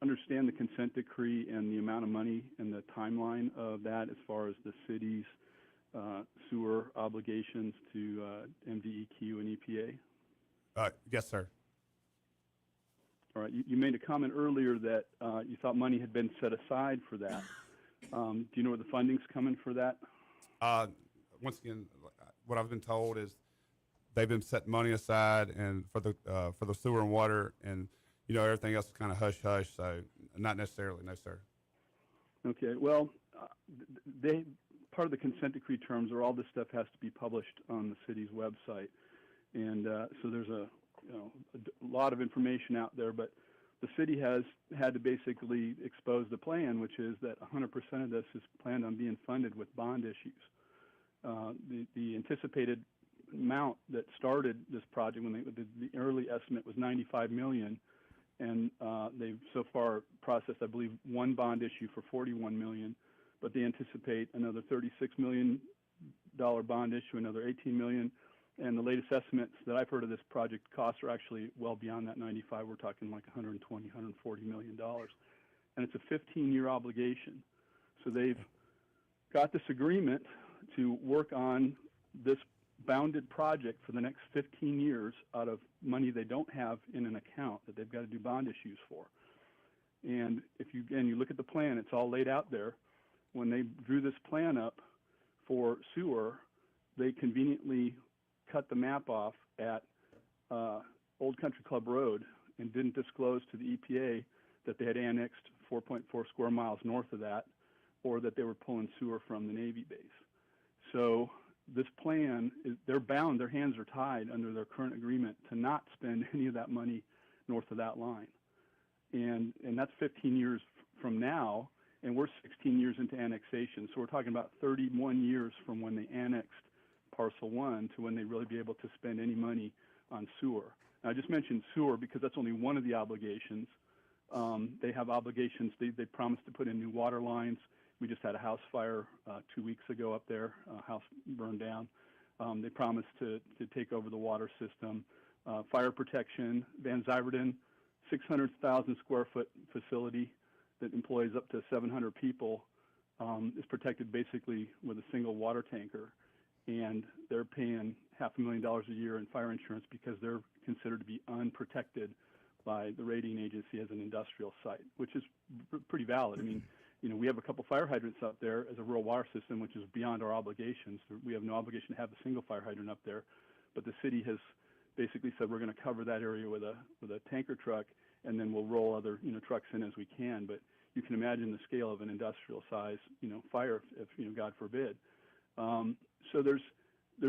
understand the consent decree and the amount of money and the timeline of that as far as the city's sewer obligations to MDEQ and EPA? Yes, sir. All right. You made a comment earlier that you thought money had been set aside for that. Do you know where the funding's coming for that? Once again, what I've been told is they've been setting money aside and for the sewer and water, and everything else is kind of hush hush. So not necessarily, no, sir. Okay. Well, part of the consent decree terms are all this stuff has to be published on the city's website. And so there's a lot of information out there, but the city has had to basically expose the plan, which is that 100% of this is planned on being funded with bond issues. The anticipated amount that started this project, when the early estimate was $95 million, and they've so far processed, I believe, one bond issue for $41 million, but they anticipate another $36 million bond issue, another $18 million. And the latest estimates that I've heard of this project costs are actually well beyond that 95. We're talking like $120, $140 million. And it's a 15-year obligation. So they've got this agreement to work on this bounded project for the next 15 years out of money they don't have in an account that they've got to do bond issues for. And if you look at the plan, it's all laid out there. When they drew this plan up for sewer, they conveniently cut the map off at Old Country Club Road and didn't disclose to the EPA that they had annexed 4.4 square miles north of that, or that they were pulling sewer from the Navy base. So this plan, they're bound, their hands are tied under their current agreement to not spend any of that money north of that line. And that's 15 years from now, and we're 16 years into annexation. So we're talking about 31 years from when they annexed Parcel 1 to when they really be able to spend any money on sewer. Now, I just mentioned sewer because that's only one of the obligations. They have obligations. They promised to put in new water lines. We just had a house fire 2 weeks ago up there. House burned down. They promised to take over the water system. Fire protection, Van Zyverden, 600,000 square foot facility that employs up to 700 people, is protected basically with a single water tanker. And they're paying $500,000 a year in fire insurance because they're considered to be unprotected by the rating agency as an industrial site, which is pretty valid. I mean, we have a couple fire hydrants up there as a rural water system, which is beyond our obligations. We have no obligation to have a single fire hydrant up there, but the city has basically said we're going to cover that area with a tanker truck, and then we'll roll other trucks in as we can. But you can imagine the scale of an industrial size fire if God forbid. So there's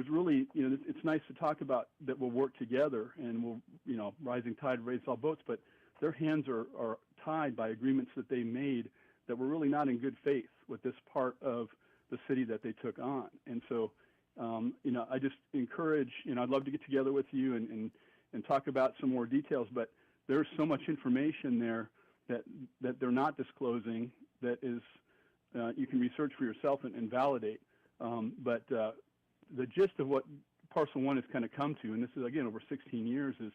really it's nice to talk about that we'll work together and we'll rising tide raises all boats, but their hands are tied by agreements that they made that were really not in good faith with this part of the city that they took on. And so I just encourage, I'd love to get together with you and talk about some more details, but there's so much information there that they're not disclosing that is you can research for yourself and validate. But the gist of what Parcel 1 has kind of come to, and this is, again, over 16 years, is,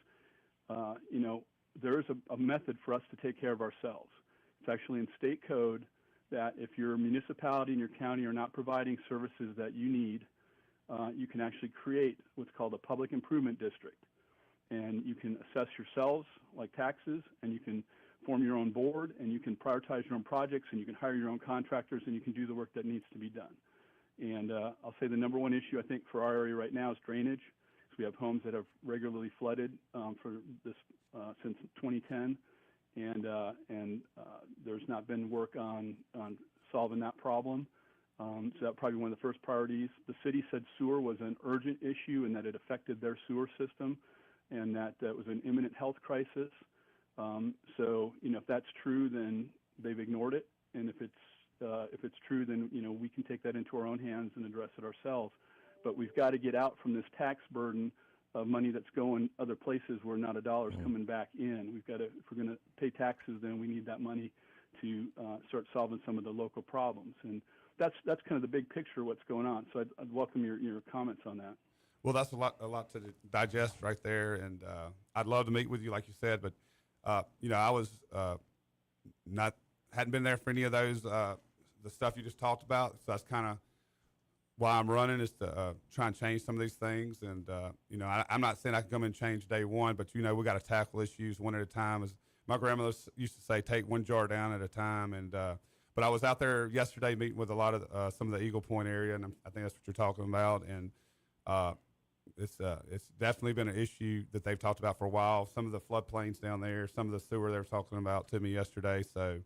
there is a method for us to take care of ourselves. It's actually in state code that if your municipality and your county are not providing services that you need, you can actually create what's called a public improvement district. And you can assess yourselves like taxes, and you can form your own board, and you can prioritize your own projects, and you can hire your own contractors, and you can do the work that needs to be done. And I'll say the number one issue I think for our area right now is drainage. So we have homes that have regularly flooded for this since 2010, and there's not been work on solving that problem. So that probably one of the first priorities. The city said sewer was an urgent issue and that it affected their sewer system, and that was an imminent health crisis. So if that's true, then they've ignored it, and if it's true, then we can take that into our own hands and address it ourselves. But we've got to get out from this tax burden of money that's going other places where not a dollar's coming back in. We've got to, if we're going to pay taxes, then we need that money to start solving some of the local problems. And that's kind of the big picture of what's going on. So I'd welcome your comments on that. Well, that's a lot to digest right there, and I'd love to meet with you, like you said. But I was hadn't been there for any of those the stuff you just talked about. So that's kind of why I'm running, is to try and change some of these things. And I'm not saying I can come and change day one, but we got to tackle issues one at a time. As my grandmother used to say, take one jar down at a time. And but I was out there yesterday meeting with a lot of some of the Eagle Point area, and I think that's what you're talking about. And it's definitely been an issue that they've talked about for a while. Some of the floodplains down there, some of the sewer they were talking about to me yesterday. So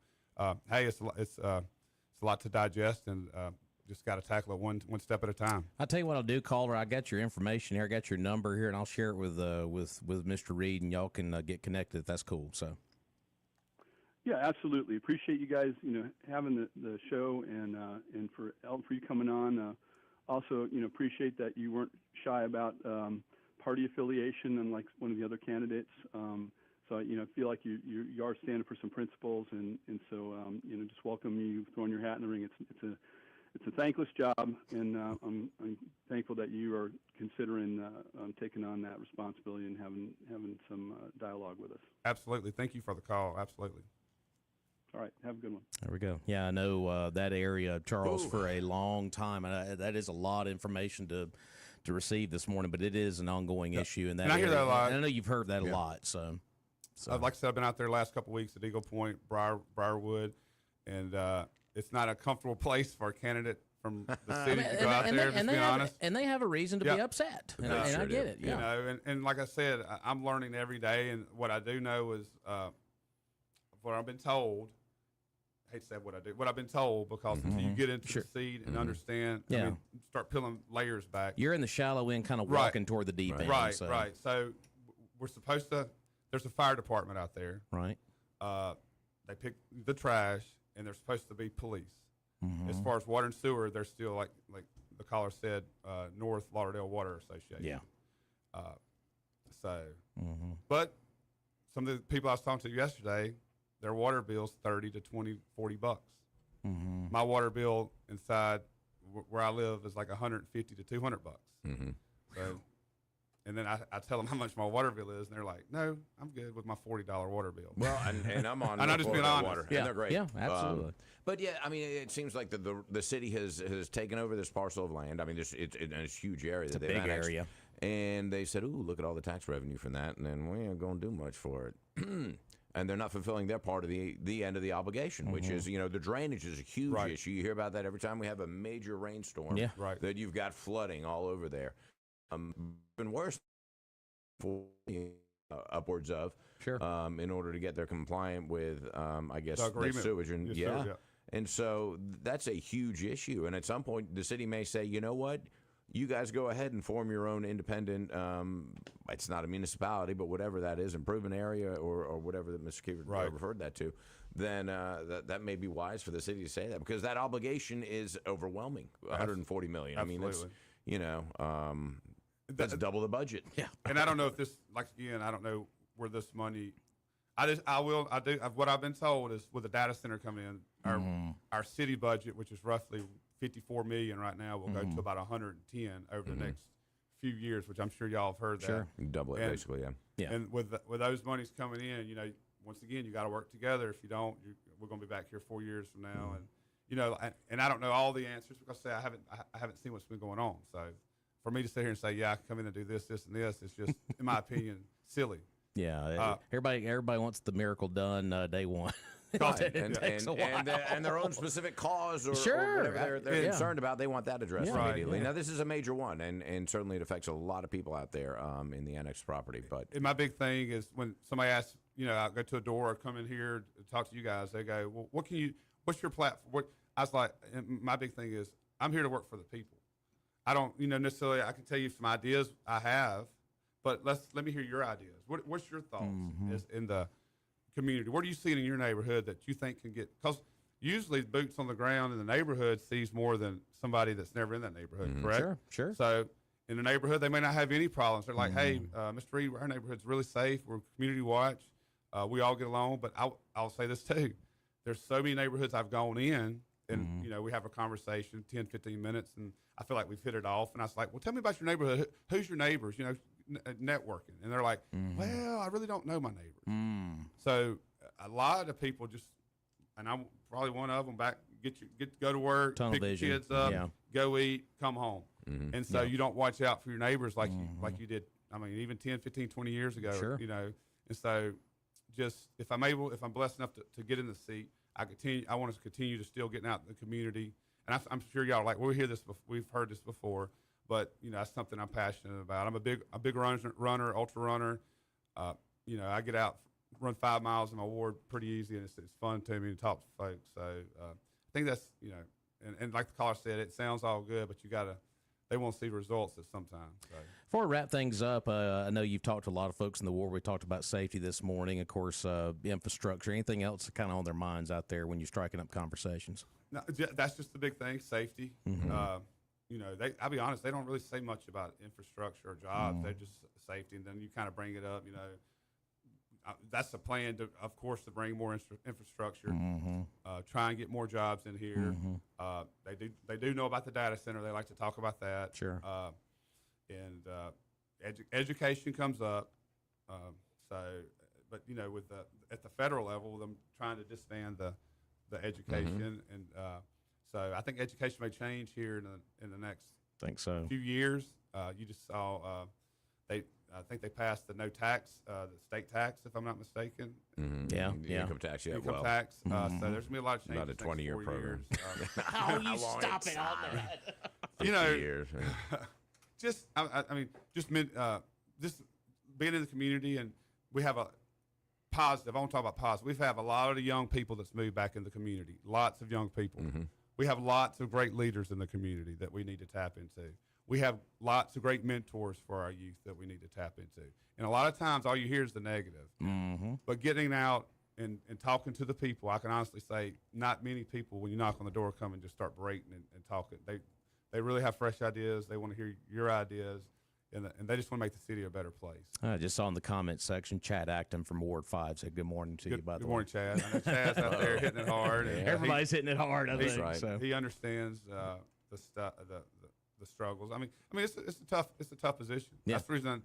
hey, it's a lot to digest, and just got to tackle it one step at a time. I'll tell you what I'll do, caller. I got your information here. I got your number here, and I'll share it with Mr. Reed, and y'all can get connected if that's cool. So. Yeah, absolutely. Appreciate you guys, having the show, and for you coming on. Also, appreciate that you weren't shy about party affiliation, unlike one of the other candidates. So I feel like you are standing for some principles, and so just welcome you throwing your hat in the ring. It's a thankless job, and I'm thankful that you are considering taking on that responsibility and having some dialogue with us. Absolutely. Thank you for the call. Absolutely. All right. Have a good one. There we go. Yeah, I know that area, Charles, for a long time. And that is a lot of information to receive this morning, but it is an ongoing issue in that area. I hear that a lot. And I know you've heard that a lot. So. Like I said, I've been out there the last couple of weeks at Eagle Point, Briarwood, and it's not a comfortable place for a candidate from the city to go out there, to be honest. And they have a reason to be upset. And I get it. Yeah. And like I said, I'm learning every day, and what I do know is what I've been told. I hate to say what I've been told, because until you get into the seed and understand, start peeling layers back. You're in the shallow end, kind of walking toward the deep end. Right. So we're supposed to. There's a fire department out there. Right. They pick the trash, and they're supposed to be police. As far as water and sewer, they're still like the caller said, North Lauderdale Water Association. Yeah. But some of the people I was talking to yesterday, their water bill's $30 to $20, $40. My water bill inside where I live is like $150 to $200. So, and then I tell them how much my water bill is, and they're like, "No, I'm good with my $40 water bill." Well, and I'm on. And I'm just being honest. Water, Yeah, and they're great. yeah, absolutely. But yeah, I mean, it seems like the city has taken over this parcel of land. I mean, it's a huge area. It's a that big they've annexed. area. And they said, "Ooh, look at all the tax revenue from that," and then we ain't going to do much for it. And they're not fulfilling their part of the end of the obligation, which is, the drainage is a huge issue. You hear about that every time we have a major rainstorm. Yeah. Right. That you've got flooding all over there. Been worse for upwards of Sure. in order to get their compliant with, I guess, The the agreement. sewage and Yes, yeah. sir, yeah. And so that's a huge issue. And at some point, the city may say, you know what? You guys go ahead and form your own independent, it's not a municipality, but whatever that is, improvement area or whatever that Mr. Keefer referred that to, then that may be wise for the city to say that because that obligation is overwhelming, $140 million. Absolutely. I mean, that's double the budget. Yeah. And I don't know if this, like again, I don't know where this money. What I've been told is with the data center coming in, our city budget, which is roughly $54 million right now, will go to about 110 over the next few years, which I'm sure y'all have heard Sure. that. Double it, And- basically, yeah. Yeah. And with those monies coming in, once again, you got to work together. If you don't, we're going to be back here 4 years from now, and I don't know all the answers because I haven't seen what's been going on. So for me to sit here and say, yeah, I can come in and do this, this, and this, it's just, in my opinion, silly. Yeah. Everybody wants the miracle done day one. It takes a while. And their own specific cause or Sure. whatever they're Yeah. concerned about, they want that addressed Yeah. immediately. Right. Now, this is a major one, and certainly it affects a lot of people out there in the annexed property. But And my big thing is when somebody asks, I go to a door or come in here to talk to you guys, they go, well, what's your platform? I was like, and my big thing is I'm here to work for the people. I don't, necessarily, I can tell you some ideas I have, but let me hear your ideas. What's your thoughts in the community? What do you see in your neighborhood that you think can get, because usually boots on the ground in the neighborhood sees more than somebody that's never in that neighborhood, correct? Sure. So in the neighborhood, they may not have any problems. They're like, hey, Mr. Reed, our neighborhood's really safe. We're community watch. We all get along. But I'll say this too. There's so many neighborhoods I've gone in, and we have a conversation, 10, 15 minutes, and I feel like we've hit it off. And I was like, well, tell me about your neighborhood. Who's your neighbors? Networking. And they're like, well, I really don't know my neighbors. So a lot of people just, and I'm probably one of them, go to work, Tunnel pick vision. your kids up, Yeah. go eat, come home. And so you don't watch out for your neighbors like you did. I mean, even 10, 15, 20 years ago, Sure. And so just if I'm blessed enough to get in the seat, I want to continue to still getting out in the community. And I'm sure y'all are like, we've heard this before, but that's something I'm passionate about. I'm a big runner, ultra runner. I get out, run 5 miles in my ward pretty easy, and it's fun to me to talk to folks. So I think that's and like the caller said, it sounds all good, but they won't see results at some time. So. Before we wrap things up, I know you've talked to a lot of folks in the ward. We talked about safety this morning, of course, infrastructure. Anything else kind of on their minds out there when you're striking up conversations? No, that's just the big thing, safety. I'll be honest, they don't really say much about infrastructure or jobs. They're just safety, and then you kind of bring it up. That's the plan, of course, to bring more infrastructure, try and get more jobs in here. They do know about the data center. They like to talk about that. Sure. Education comes up. But at the federal level, them trying to disband the education, and so I think education may change here in the next Think so. few years. You just saw I think they passed the no tax, the state tax, if I'm not mistaken. Yeah. Income tax, yeah. Income well, tax. So there's gonna be a lot of changes. About a 20-year next 4 program. years. Oh, you long stop it's it on that. 50 years. Just being in the community, and we have a positive. I want to talk about positive. We have a lot of the young people that's moved back in the community. Lots of young people. We have lots of great leaders in the community that we need to tap into. We have lots of great mentors for our youth that we need to tap into. And a lot of times, all you hear is the negative. But getting out and talking to the people, I can honestly say not many people, when you knock on the door, come and just start berating and talking. They really have fresh ideas. They want to hear your ideas, and they just want to make the city a better place. I just saw in the comments section, Chad Acton from Ward 5 said good morning to you, by the Good way. morning, Chad. I know Chad's out there hitting it hard. And Everybody's hitting it hard, I think. right. So. He understands the the struggles. I mean, it's a tough position. Yeah. That's the reason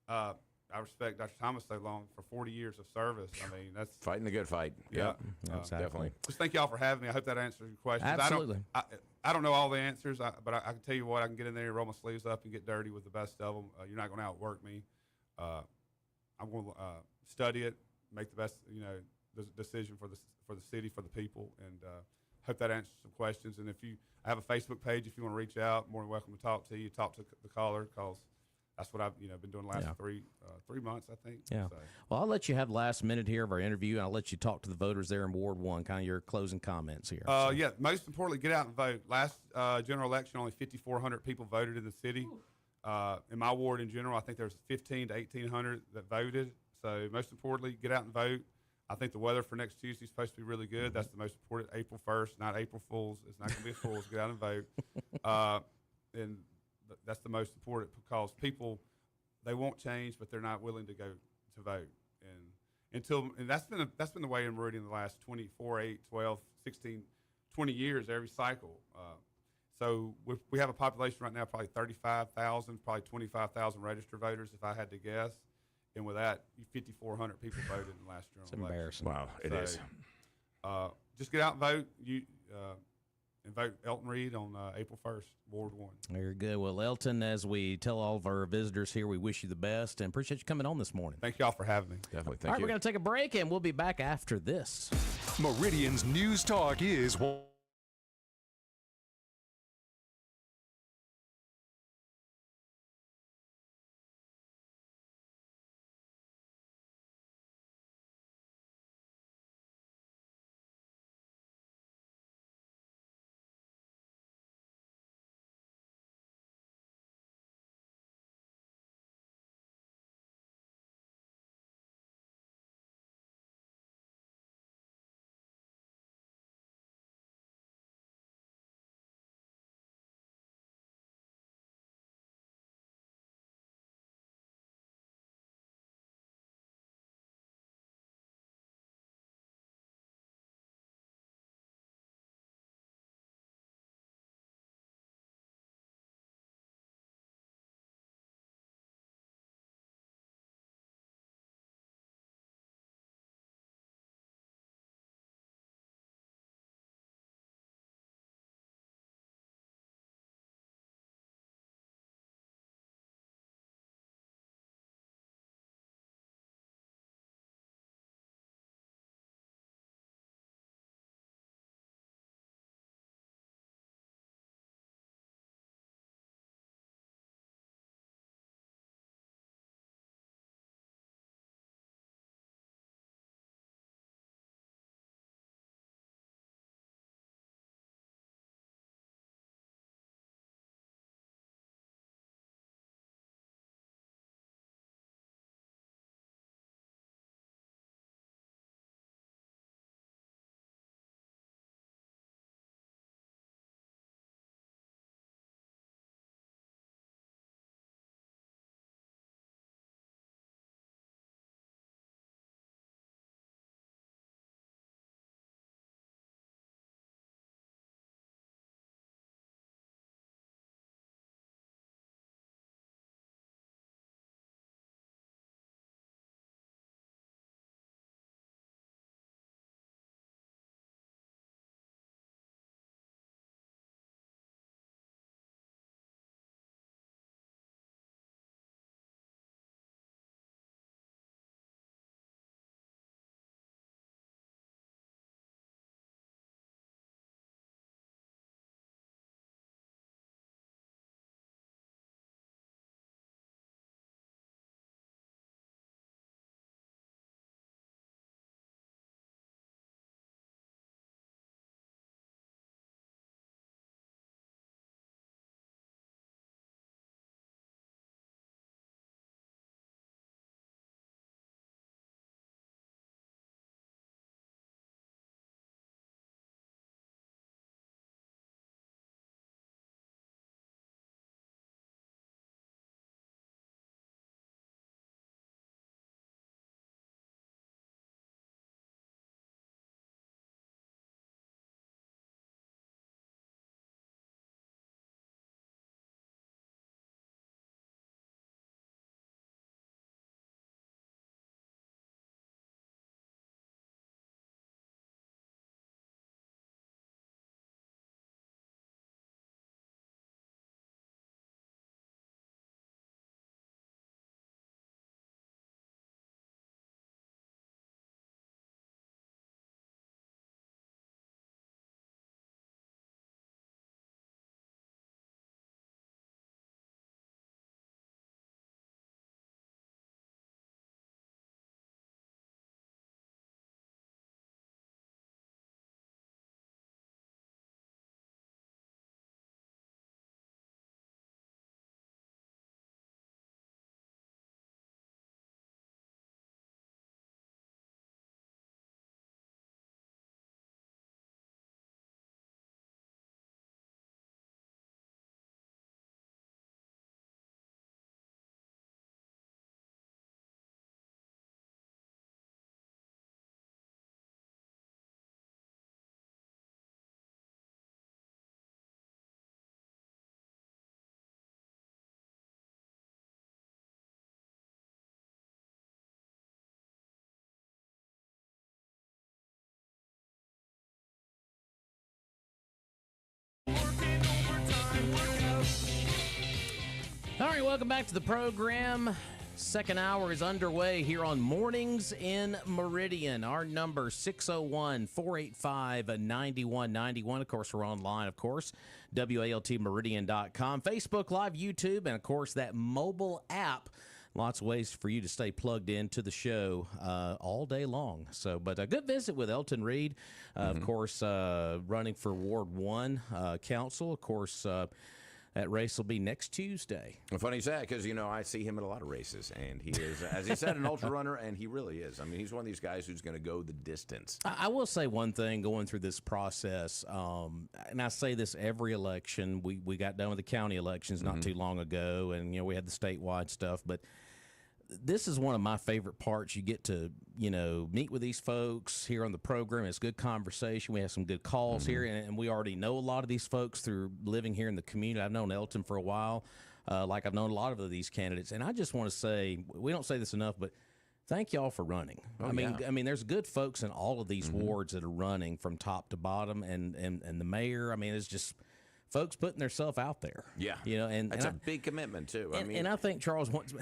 I respect Dr. Thomas so long for 40 years of service. I mean, that's Fighting the good fight. yeah, Exactly. Definitely. Just thank y'all for having me. I hope that answers your questions. Absolutely. I don't know all the answers, but I can tell you what, I can get in there, roll my sleeves up, and get dirty with the best of them. You're not going to outwork me. I'm going to study it, make the best, decision for the city, for the people, and hope that answers some questions. And I have a Facebook page. If you want to reach out, more than welcome to talk to you. Talk to the caller, because that's what I've been doing the last 3 months, I think. Yeah. So. Well, I'll let you have the last minute here of our interview, and I'll let you talk to the voters there in Ward 1, kind of your closing comments here. Yeah, most importantly, get out and vote. Last general election, only 5,400 people voted in the city. In my ward in general, I think there's 1,500 to 1,800 that voted. So most importantly, get out and vote. I think the weather for next Tuesday is supposed to be really good. That's the most important. April 1st, not April Fools. It's not going to be a Fools. Get out and vote. And that's the most important, because people, they won't change, but they're not willing to go to vote. And that's been the way in Meridian the last 24, 8, 12, 16, 20 years, every cycle. So we have a population right now, probably 35,000, probably 25,000 registered voters, if I had to guess. And with that, 5,400 people voted in the last general election. Embarrassing. Wow, it is. Just get out and vote. And vote Elton Reed on April 1st, Ward 1. Very good. Well, Elton, as we tell all of our visitors here, we wish you the best and appreciate you coming on this morning. Thank y'all for having me. Definitely. Thank All right, you. we're going to take a break, and we'll be back after this. Meridian's News Talk is All right, welcome back to the program. Second hour is underway here on Mornings in Meridian. Our number 601-485-9191. Of course, we're online, of course, WALTmeridian.com, Facebook Live, YouTube, and, of course, that mobile app. Lots of ways for you to stay plugged into the show all day long. So, but a good visit with Elton Reed, of course, running for Ward 1 Council. Of course, that race will be next Tuesday. Well, funny you say that because, you know, I see him in a lot of races, and he is, as he said, an ultra runner, and he really is. I mean, he's one of these guys who's going to go the distance. I will say one thing going through this process, and I say this every election. We got done with the county elections not too long ago, and, you know, we had the statewide stuff, but this is one of my favorite parts. You get to, you know, meet with these folks here on the program. It's good conversation. We have some good calls here, and we already know a lot of these folks through living here in the community. I've known Elton for a while, like I've known a lot of these candidates. And I just want to say, we don't say this enough, but thank y'all for running. I mean, there's good folks in all of these wards that are running from top to bottom, and the mayor. I mean, it's just folks putting themselves out there. Yeah, you know, and it's a big commitment too. And I think Charles wants.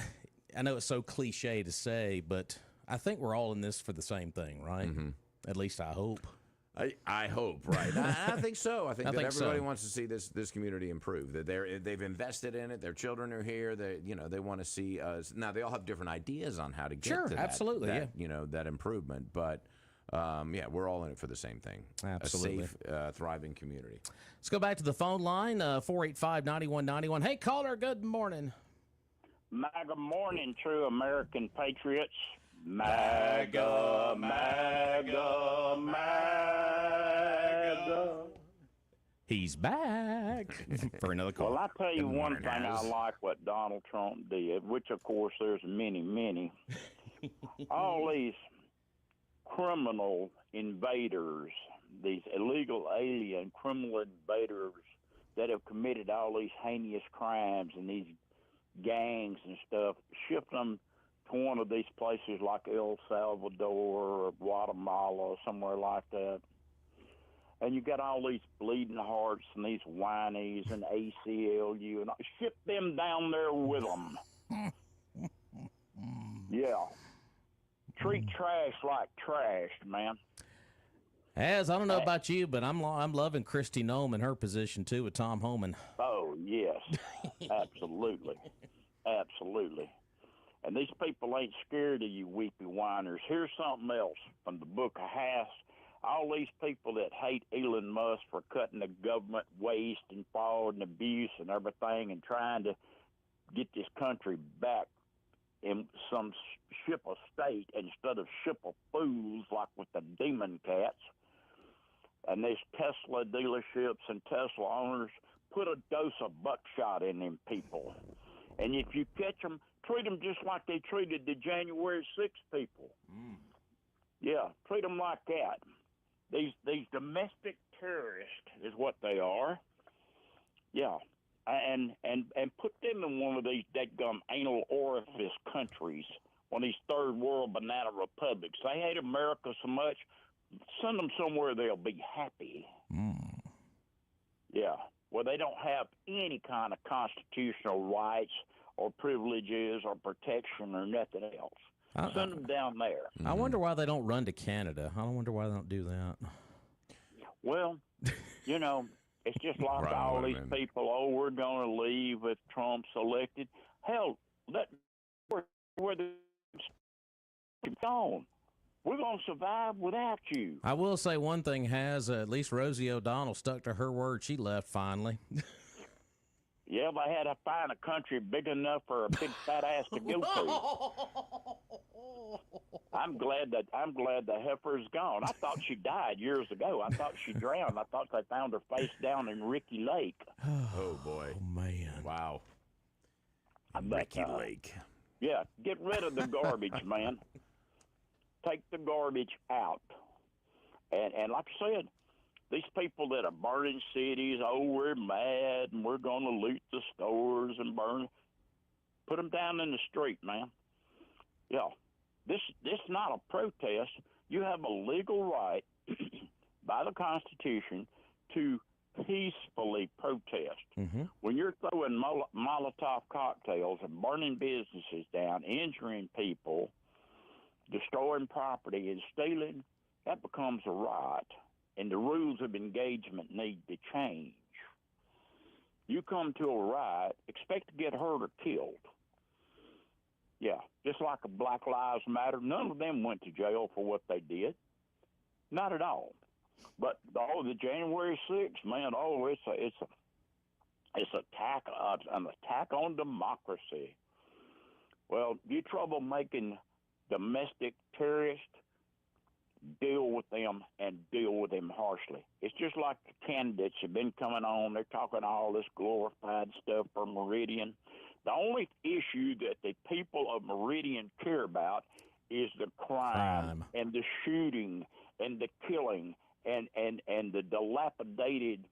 I know it's so cliche to say, but I think we're all in this for the same thing, right? At least I hope. I hope, right? I think so. I think that everybody so. wants to see this community improve. That they've invested in it. Their children are here. They want to see us. Now they all have different ideas on how to get to absolutely, that improvement. But we're all in it for the same thing. Absolutely, a safe, thriving community. Let's go back to the phone line 485-9191. Hey, caller, good morning. MAGA morning, true American patriots. MAGA, MAGA, MAGA. He's back for another call. Well, I tell you one thing I like what Donald Trump did, which, of course, there's many. All these criminal invaders, these illegal alien criminal invaders that have committed all these heinous crimes and these gangs and stuff, ship them to one of these places like El Salvador or Guatemala or somewhere like that. And you got all these bleeding hearts and these whinies and ACLU, and ship them down there with them. Yeah. Treat trash like trash, man. As I don't know about you, but I'm loving Kristi Noem in her position too with Tom Homan. Oh yes, absolutely, absolutely. And these people ain't scared of you weepy whiners. Here's something else from the book of Hass. All these people that hate Elon Musk for cutting the government waste and fraud and abuse and everything and trying to get this country back in some ship of state instead of ship of fools like with the demon cats. And these Tesla dealerships and Tesla owners, put a dose of buckshot in them people. And if you catch them, treat them just like they treated the January 6th people. Yeah, treat them like that. These domestic terrorists is what they are. Yeah, and put them in one of these deadgum anal orifice countries, one of these third world banana republics. They hate America so much. Send them somewhere they'll be happy. Yeah, where they don't have any kind of constitutional rights or privileges or protection or nothing else. Send them down there. I wonder why they don't run to Canada. I wonder why they don't do that. Well, you know, it's just like all these people, we're going to leave if Trump's elected. Hell, where they're gone. We're going to survive without you. I will say one thing at least Rosie O'Donnell stuck to her word. She left finally. Yeah, they had to find a country big enough for a big fat ass to go to. I'm glad the heifer's gone. I thought she died years ago. I thought she drowned. I thought they found her face down in Ricky Lake. Oh boy. Oh man. Wow. Ricky Lake. Yeah, get rid of the garbage, man. Take the garbage out. And like I said, these people that are burning cities, we're mad and we're going to loot the stores and burn. Put them down in the street, man. Yeah. This is not a protest. You have a legal right by the Constitution to peacefully protest. Mm-hmm. When you're throwing Molotov cocktails and burning businesses down, injuring people, destroying property, and stealing, that becomes a riot, and the rules of engagement need to change. You come to a riot, expect to get hurt or killed. Yeah, just like a Black Lives Matter, none of them went to jail for what they did. Not at all. But the January 6th, man, it's an attack on democracy. Well, you trouble making domestic terrorists, deal with them and deal with them harshly. It's just like the candidates have been coming on. They're talking all this glorified stuff for Meridian. The only issue that the people of Meridian care about is the crime. And the shooting and the killing and the dilapidated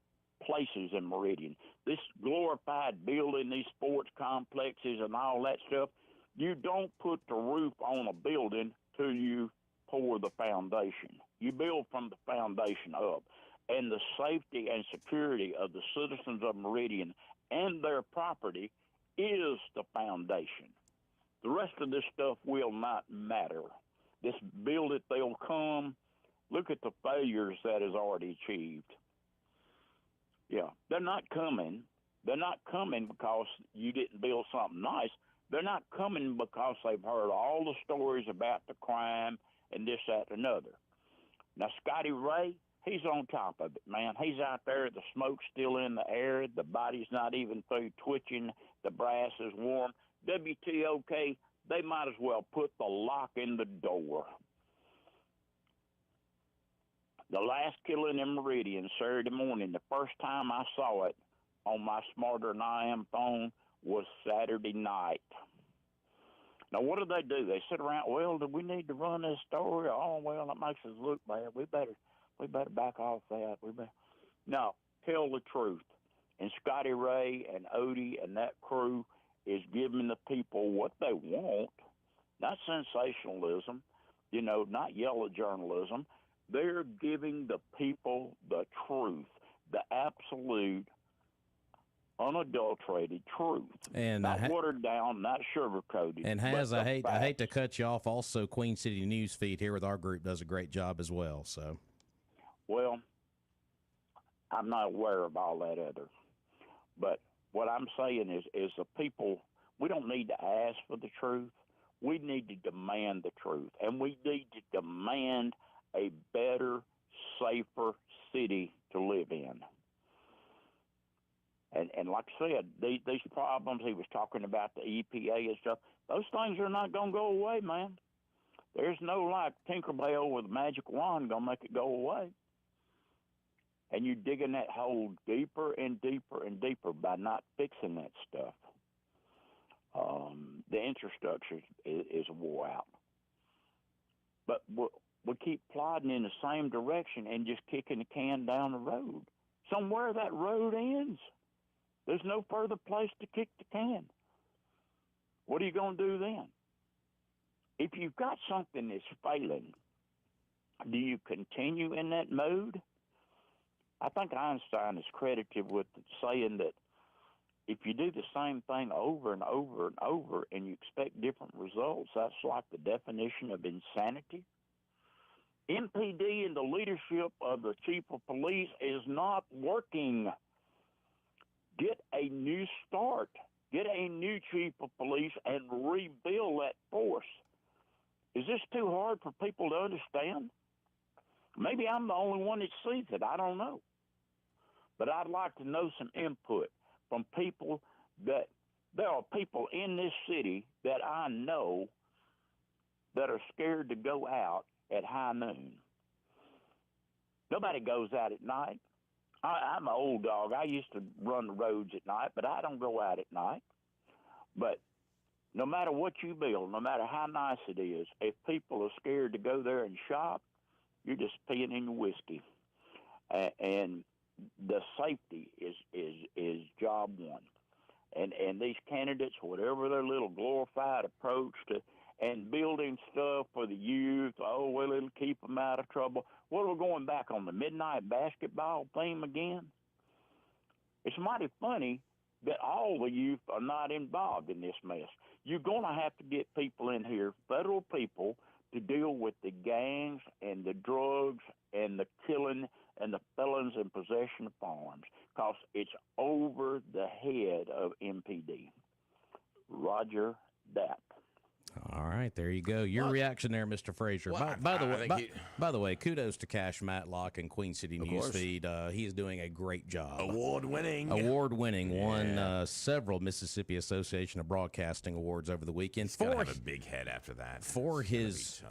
places in Meridian. This glorified building, these sports complexes and all that stuff, you don't put the roof on a building till you pour the foundation. You build from the foundation up. And the safety and security of the citizens of Meridian and their property is the foundation. The rest of this stuff will not matter. This build it, they'll come. Look at the failures that is already achieved. Yeah, they're not coming. They're not coming because you didn't build something nice. They're not coming because they've heard all the stories about the crime and this, that, and another. Now, Scotty Ray, he's on top of it, man. He's out there. The smoke's still in the air. The body's not even through twitching. The brass is warm. WTOK, they might as well put the lock in the door. The last killing in Meridian Saturday morning, the first time I saw it on my Smarter Than I Am phone was Saturday night. Now, what do? They sit around, well, do we need to run this story? Oh, well, that makes us look bad. We better back off that. No, tell the truth. And Scotty Ray and Odie and that crew is giving the people what they want, not sensationalism, not yellow journalism. They're giving the people the truth, the absolute, unadulterated truth, and not watered down, not sugar-coated. And I hate to cut you off. Also, Queen City News Feed here with our group does a great job as well. So, well, I'm not aware of all that other, but what I'm saying is the people. We don't need to ask for the truth. We need to demand the truth, and we need to demand a better, safer city to live in. And like I said, these problems, he was talking about the EPA and stuff, those things are not going to go away, man. There's no like Tinkerbell with a magic wand going to make it go away. And you're digging that hole deeper and deeper and deeper by not fixing that stuff. The infrastructure is wore out. But we keep plodding in the same direction and just kicking the can down the road. Somewhere that road ends. There's no further place to kick the can. What are you going to do then? If you've got something that's failing, do you continue in that mode? I think Einstein is credited with saying that if you do the same thing over and over and over and you expect different results, that's like the definition of insanity. MPD and the leadership of the chief of police is not working. Get a new start. Get a new chief of police and rebuild that force. Is this too hard for people to understand? Maybe I'm the only one that sees it. I don't know. But I'd like to know some input from people that there are people in this city that I know that are scared to go out at high noon. Nobody goes out at night. I'm an old dog. I used to run the roads at night, but I don't go out at night. But no matter what you build, no matter how nice it is, if people are scared to go there and shop, you're just peeing in your whiskey. And the safety is job one. And these candidates, whatever their little glorified approach to and building stuff for the youth, oh, well, it'll keep them out of trouble. Well, we're going back on the midnight basketball theme again. It's mighty funny that all the youth are not involved in this mess. You're going to have to get people in here, federal people, to deal with the gangs and the drugs and the killing and the felons in possession of firearms, because it's over the head of MPD. Roger that. All right, there you go. Your reaction there, Mr. Frazier. Well, By the way, kudos to Cash Matlock and Queen City Newsfeed. He is doing a great job. Award-winning. Won several Mississippi Association of Broadcasting awards over the weekend. He's gonna have a big head after that. For his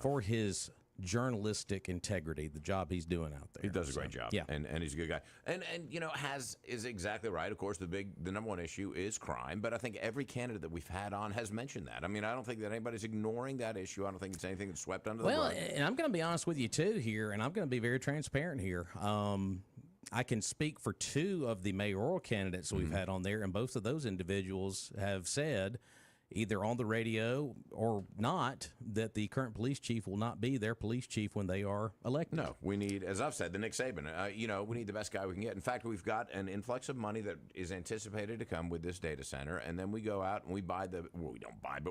journalistic integrity, the job he's doing out there. He does a great job. Yeah. And he's a good guy. And is exactly right. Of course, the number one issue is crime, but I think every candidate that we've had on has mentioned that. I mean, I don't think that anybody's ignoring that issue. I don't think it's anything that's swept under the rug. Well, and I'm going to be honest with you too here, and I'm going to be very transparent here. I can speak for two of the mayoral candidates we've had on there, and both of those individuals have said, either on the radio or not, that the current police chief will not be their police chief when they are elected. No, we need, as I've said, the Nick Saban. We need the best guy we can get. In fact, we've got an influx of money that is anticipated to come with this data center, and then we go out and we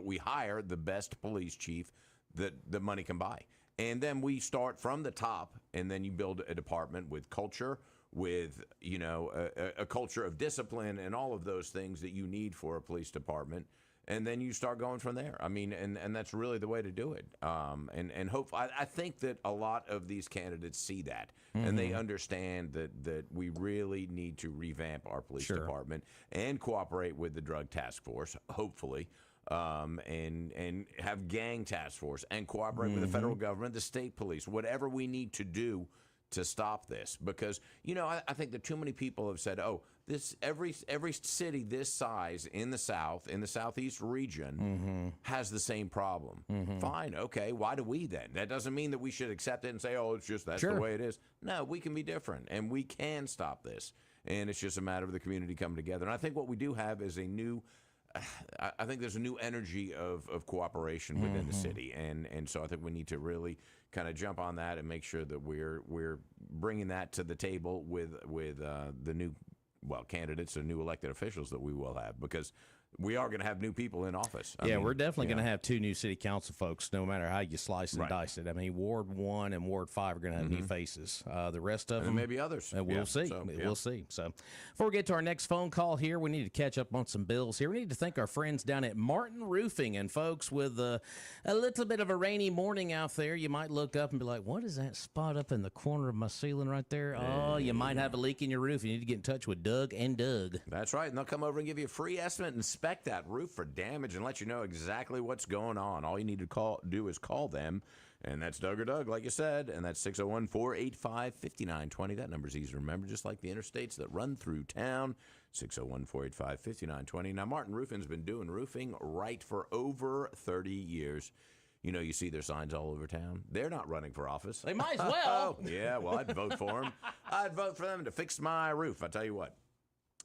we hire the best police chief that the money can buy. And then we start from the top, and then you build a department with culture, with a culture of discipline and all of those things that you need for a police department. And then you start going from there. I mean, and that's really the way to do it. And hope. I think that a lot of these candidates see that, and they understand that we really need to revamp our police department and cooperate with the drug task force, hopefully, and have gang task force and cooperate with the federal government, the state police, whatever we need to do to stop this. Because I think that too many people have said, "Oh, this every city this size in the South, in the Southeast region, has the same problem." Fine, okay. Why do we then? That doesn't mean that we should accept it and say, "Oh, it's just that's the way it is." No, we can be different, and we can stop this. And it's just a matter of the community coming together. And I think what we do have is a new. I think there's a new energy of cooperation within the city, and so I think we need to really kind of jump on that and make sure that we're bringing that to the table with the new candidates and new elected officials that we will have, because we are going to have new people in office. I mean, we're definitely going to have two new city council folks, no matter how you slice and dice it. I mean, Ward 1 and Ward 5 are going to have new faces. The rest of them, maybe others. We'll see. So, We'll see. So, before we get to our next phone call here, we need to catch up on some bills here. We need to thank our friends down at Martin Roofing. And, folks, with a little bit of a rainy morning out there, you might look up and be like, what is that spot up in the corner of my ceiling right there? Oh, you might have a leak in your roof. You need to get in touch with Doug and Doug. That's right. And they'll come over and give you a free estimate and inspect that roof for damage and let you know exactly what's going on. All you need to do is call them, and that's Doug or Doug, like you said, and that's 601-485-5920. That number's easy to remember, just like the interstates that run through town. 601-485-5920. Now, Martin Roofing's been doing roofing right for over 30 years. You see their signs all over town. They're not running for office. They might as well. Yeah, well, I'd vote for them. I'd vote for them to fix my roof, I tell you what.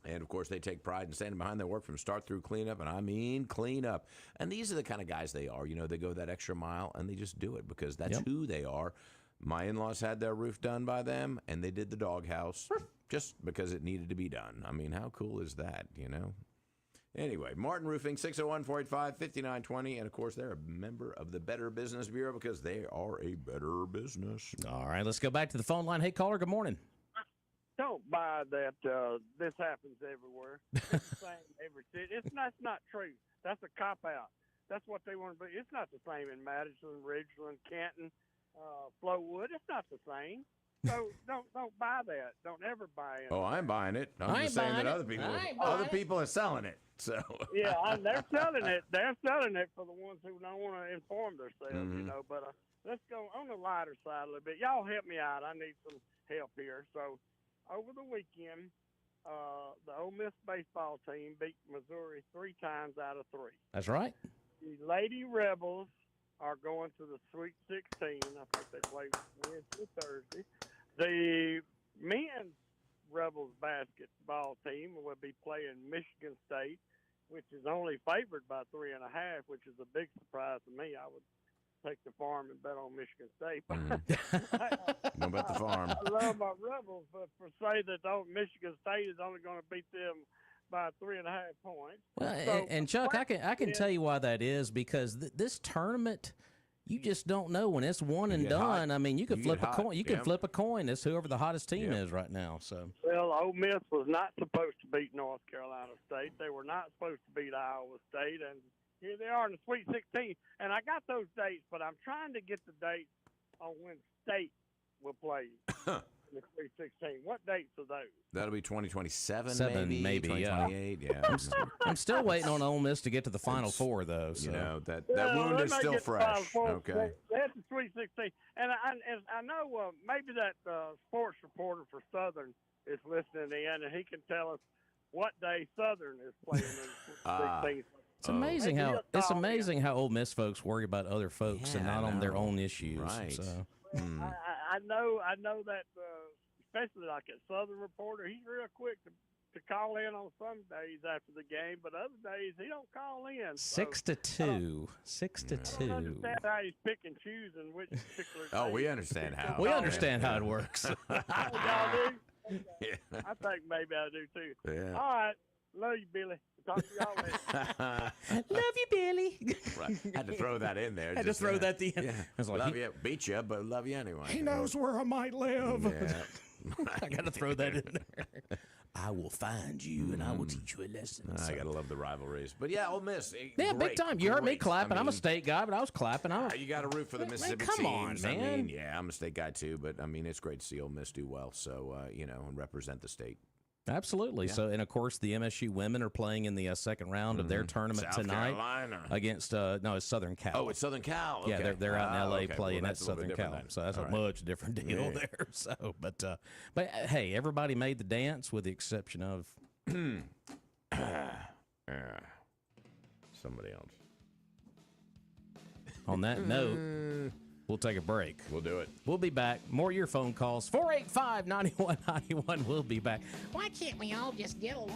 And, of course, they take pride in standing behind their work from start through cleanup, and I mean cleanup. And these are the kind of guys they are. They go that extra mile, and they just do it because that's who they are. My in-laws had their roof done by them, and they did the doghouse just because it needed to be done. I mean, how cool is that, Anyway, Martin Roofing, 601-485-5920. And, of course, they're a member of the Better Business Bureau because they are a better business. All right, let's go back to the phone line. Hey, caller, good morning. Don't buy that this happens everywhere. It's the same every city. It's not true. That's a cop-out. That's what they want to be. It's not the same in Madison, Ridgeland, Canton, Flowood. It's not the same. So don't buy that. Don't ever buy it. Oh, I'm buying it. I'm just saying that other people are selling it. So yeah, they're selling it. They're selling it for the ones who don't want to inform themselves, But let's go on the lighter side a little bit. Y'all help me out. I need some help here. So over the weekend, the Ole Miss baseball team beat Missouri 3 times out of 3. That's right. The Lady Rebels are going to the Sweet 16. I think they play Wednesday, Thursday. The men's Rebels basketball team will be playing Michigan State, which is only favored by 3.5, which is a big surprise to me. I would take the farm and bet on Michigan State. Don't bet the farm. I love my Rebels, but for say that Michigan State is only going to beat them by 3.5 points. Well, So, and Chuck, I can tell you why that is, because this tournament, you just don't know when it's one and get done. hot. I mean, you could You flip get a hot, coin. You can yeah. flip a coin. It's whoever the hottest team Yeah. is right now. So well, Ole Miss was not supposed to beat North Carolina State. They were not supposed to beat Iowa State, and here they are in the Sweet 16. And I got those dates, but I'm trying to get the dates on when State will play in the Sweet 16. What dates are those? That'll be 2027, maybe, yeah. 2028, yeah. I'm still waiting on Ole Miss to get to the Final Four, though. So. You know, that Well, wound they is may still get the fresh. Final Four. Okay. They had the Sweet 16. And I know maybe that sports reporter for Southern is listening in, and he can tell us what day Southern is playing in the Sweet 16. It's amazing Maybe how he'll call in. Ole Miss folks worry about other folks and Yeah, not I on their know. own issues. Right. So. I know that, especially like a Southern reporter, he's real quick to call in on some days after the game, but other days he don't call in. 6 to 2. 6 to I don't 2. understand how he's picking and choosing which particular. Oh, day we he understand can how. call We in. understand how it works. Oh, y'all do? Okay. Yeah. I think maybe I do too. Yeah. All right, love you, Billy. Talk to y'all later. Love you, Billy. Right. Had to throw that in there. Had to just throw there. that at the end. Yeah. I was like, love you, beat you, but love you anyway. He knows where I might live. Yeah. I got to throw that in there. I will find you and I will teach you a lesson. I So- gotta love the rivalries, but yeah, Ole Miss. Yeah, great, big time. You heard me great. clapping. I I'm a mean, state guy, but I was clapping. You got to root for the Man, Mississippi come on, teams. I man. mean, yeah, I'm a state guy too, but I mean, it's great to see Ole Miss do well. So you know, and represent the state. Absolutely. Yeah. So, and of course, the MSU women are playing in the second round of their tournament South tonight Carolina. against no, it's Southern Cal. Oh, it's Southern Cal. Yeah, Okay. they're out in LA okay. playing Well, at that's a little Southern bit Cal. different then. So that's All a right. much different deal Yeah. there. So, but hey, everybody made the dance with the exception of Somebody else. on that note. We'll take a break. We'll do it. We'll be back. More of your phone calls. 485-9191. We'll be back. Why can't we all just get along?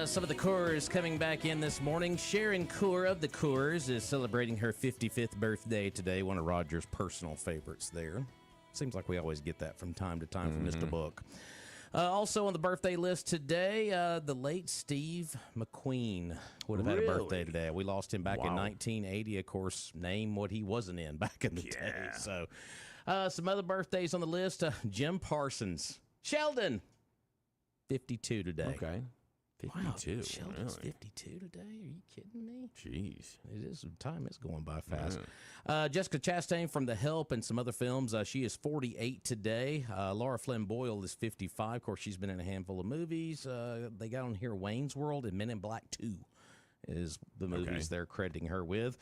Some of the Coors coming back in this morning. Sharon Coor of the Coors is celebrating her 55th birthday today, one of Roger's personal favorites there. Seems like we always get that from time to time from Mr. Book. Also on the birthday list today, the late Steve McQueen would have had a birthday today. We lost him back in 1980. Of course, name what he wasn't in back in the day. So some other birthdays on the list. Jim Parsons. Sheldon. 52 today. Okay. 52. Wow, Sheldon's really? 52 today? Are you kidding me? Jeez. It is. Time is going by fast. Jessica Chastain from The Help and some other films. She is 48 today. Laura Flynn Boyle is 55. Of course, she's been in a handful of movies. They got on here Wayne's World and Men in Black 2 is the movies they're crediting her with.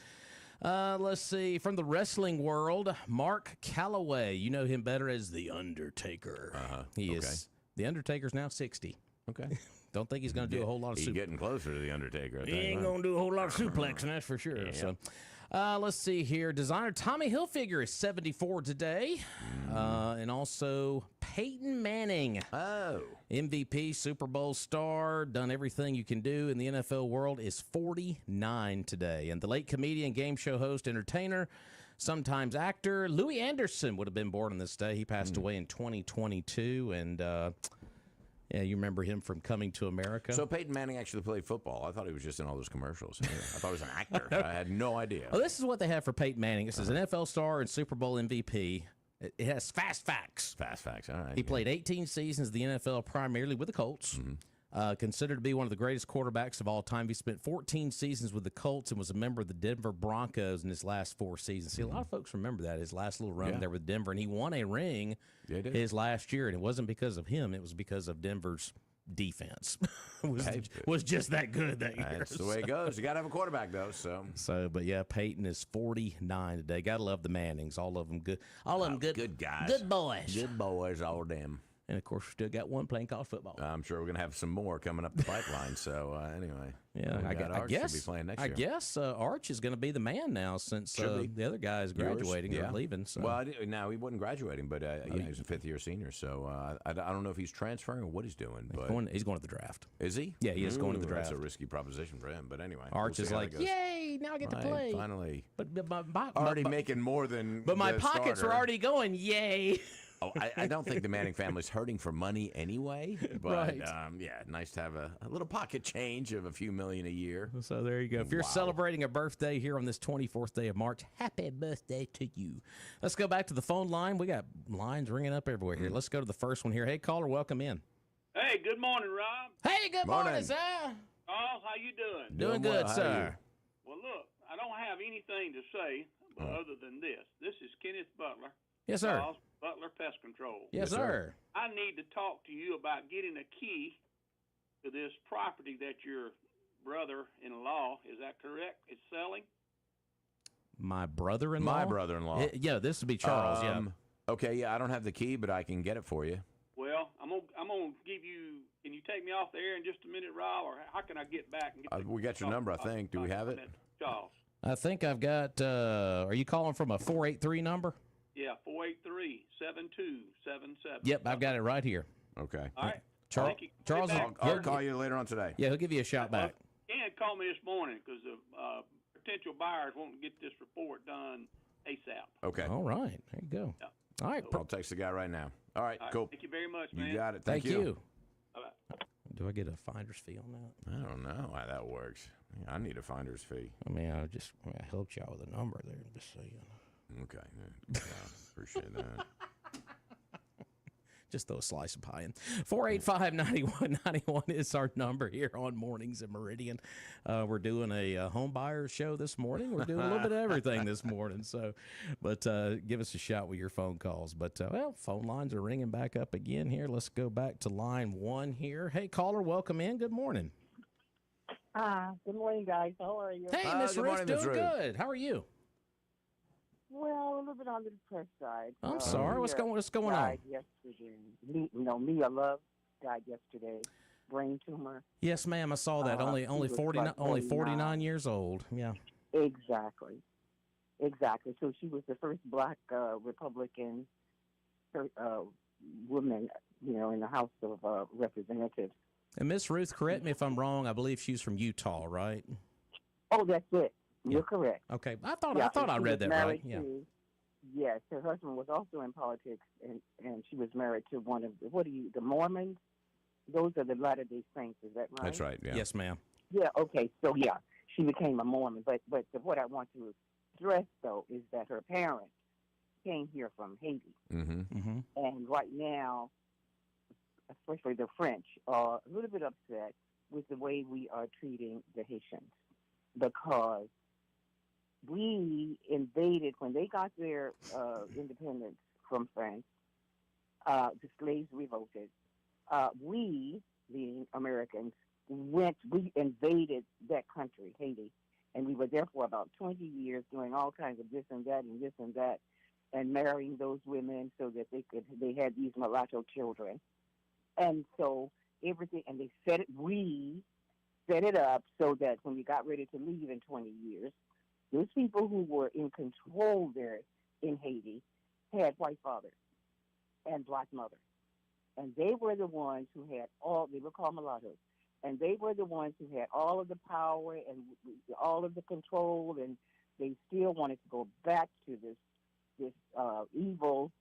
Let's see. From the wrestling world, Mark Calloway. You know him better as The Undertaker. He is. The Undertaker's now 60. Okay. Don't think he's going to do a whole lot of He's getting closer to the Undertaker. He ain't going to do a whole lot of suplexing, that's for sure. So, let's see here. Designer Tommy Hilfiger is 74 today. And also Peyton Manning. MVP, Super Bowl star, done everything you can do in the NFL world, is 49 today. And the late comedian, game show host, entertainer, sometimes actor, Louis Anderson would have been born on this day. He passed away in 2022. And, yeah, you remember him from Coming to America? So Peyton Manning actually played football. I thought he was just in all those commercials. I thought he was an actor. I had no idea. Well, this is what they have for Peyton Manning. It says an NFL star and Super Bowl MVP. It has fast facts. Fast facts, all right. He played 18 seasons in the NFL, primarily with the Colts. Considered to be one of the greatest quarterbacks of all time. He spent 14 seasons with the Colts and was a member of the Denver Broncos in his last 4 seasons. See, a lot of folks remember that, his last little run there with Denver. And he won a ring his last year, and it wasn't because of him. It was because of Denver's defense. was just that good that year. That's the way it goes. You got to have a quarterback, though. But yeah, Peyton is 49 today. Got to love the Mannings. All of them good. All of them good guys. Good boys. Good boys, all of them. And, of course, we still got one playing college football. I'm sure we're going to have some more coming up the pipeline. So, anyway. Yeah, I guess be playing next year. I guess Arch is going to be the man now since the other guy is graduating or leaving. So. Well, no, he wasn't graduating, but he's a fifth-year senior. So I don't know if he's transferring or what he's doing. He's going to the draft. Is he? Yeah, he is going to the draft. That's a risky proposition for him. But anyway, Arch is like, yay, now I get to play. Finally. But already making more than But my the pockets starter. were already going, yay. I don't think the Manning family's hurting for money anyway. But, nice to have a little pocket change of a few million a year. So there you go. If you're celebrating a birthday here on this 24th day of March, happy birthday to you. Let's go back to the phone line. We got lines ringing up everywhere here. Let's go to the first one here. Hey, caller, welcome in. Hey, good morning, Rob. Hey, good morning, sir. Oh, how you doing? Doing good, sir. Well, look, I don't have anything to say other than this. This is Kenneth Butler. Yes, sir. Butler Pest Control. Yes, sir. I need to talk to you about getting a key to this property that your brother-in-law, is that correct, is selling? My brother-in-law? My brother-in-law. Yeah, this would be Charles, Okay, yeah, I don't have the key, but I can get it for you. Well, I'm gonna give you. Can you take me off the air in just a minute, Rob, or how can I get back and get? We got your number, I think. Do we have it? Charles. I think I've got. Are you calling from a 483 number? Yeah, 483-7277. Yep, I've got it right here. Okay. All right. Charles, I'll call you later on today. Yeah, he'll give you a shout back. Ken called me this morning because the potential buyers want to get this report done ASAP. Okay. All right. There you go. Yeah. All right. I'll text the guy right now. All right, cool. Thank you very much, man. You got it. Thank you. Bye-bye. Do I get a finder's fee on that? I don't know how that works. I need a finder's fee. I mean, I helped y'all with a number there, just so you know. Okay. Yeah, appreciate that. Just throw a slice of pie in. 485-9191 is our number here on Mornings at Meridian. We're doing a home buyer show this morning. We're doing a little bit of everything this morning. But give us a shout with your phone calls. But, phone lines are ringing back up again here. Let's go back to line 1 here. Hey, caller, welcome in. Good morning. Good morning, guys. How are you? Hey, Miss Ruth, doing good. How are you? Well, a little bit on the depressed side. I'm sorry. What's going on? Yesterday. Mia Love died yesterday. Brain tumor. Yes, ma'am. I saw that. Only 49 years old. Yeah. Exactly. So she was the first black Republican woman, in the House of Representatives. And Miss Ruth, correct me if I'm wrong. I believe she's from Utah, right? Oh, that's it. You're correct. Okay, I thought I read that right. Yeah. Yes, her husband was also in politics, and she was married to one of the Mormons? Those are the Latter-day Saints, is that right? That's right, yeah. Yes, ma'am. Yeah, okay, so yeah, she became a Mormon. But what I want to stress, though, is that her parents came here from Haiti. Mm-hmm. And right now, especially the French, are a little bit upset with the way we are treating the Haitians, because we invaded when they got their independence from France. The slaves revolted. We, the Americans, we invaded that country, Haiti, and we were there for about 20 years, doing all kinds of this and that and this and that, and marrying those women so that they had these mulatto children, and so everything, and we set it up so that when we got ready to leave in 20 years, those people who were in control there in Haiti had white fathers and black mothers. And they were the ones who had they were called mulattoes. And they were the ones who had all of the power and all of the control. And they still wanted to go back to this evil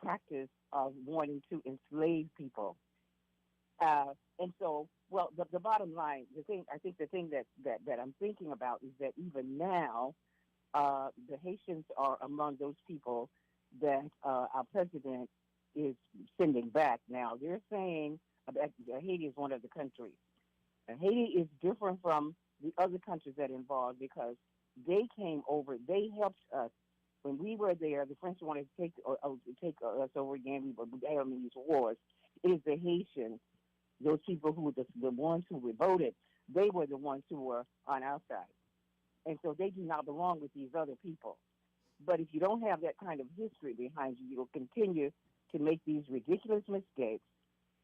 practice of wanting to enslave people. And so, well, the bottom line, the thing that I'm thinking about is that even now, the Haitians are among those people that our president is sending back. Now, they're saying that Haiti is one of the countries. And Haiti is different from the other countries that are involved because they came over, they helped us. When we were there, the French wanted to take us over again. We were having these wars. It is the Haitians, those people who were the ones who revolted, they were the ones who were on our side. And so they do not belong with these other people. But if you don't have that kind of history behind you, you'll continue to make these ridiculous mistakes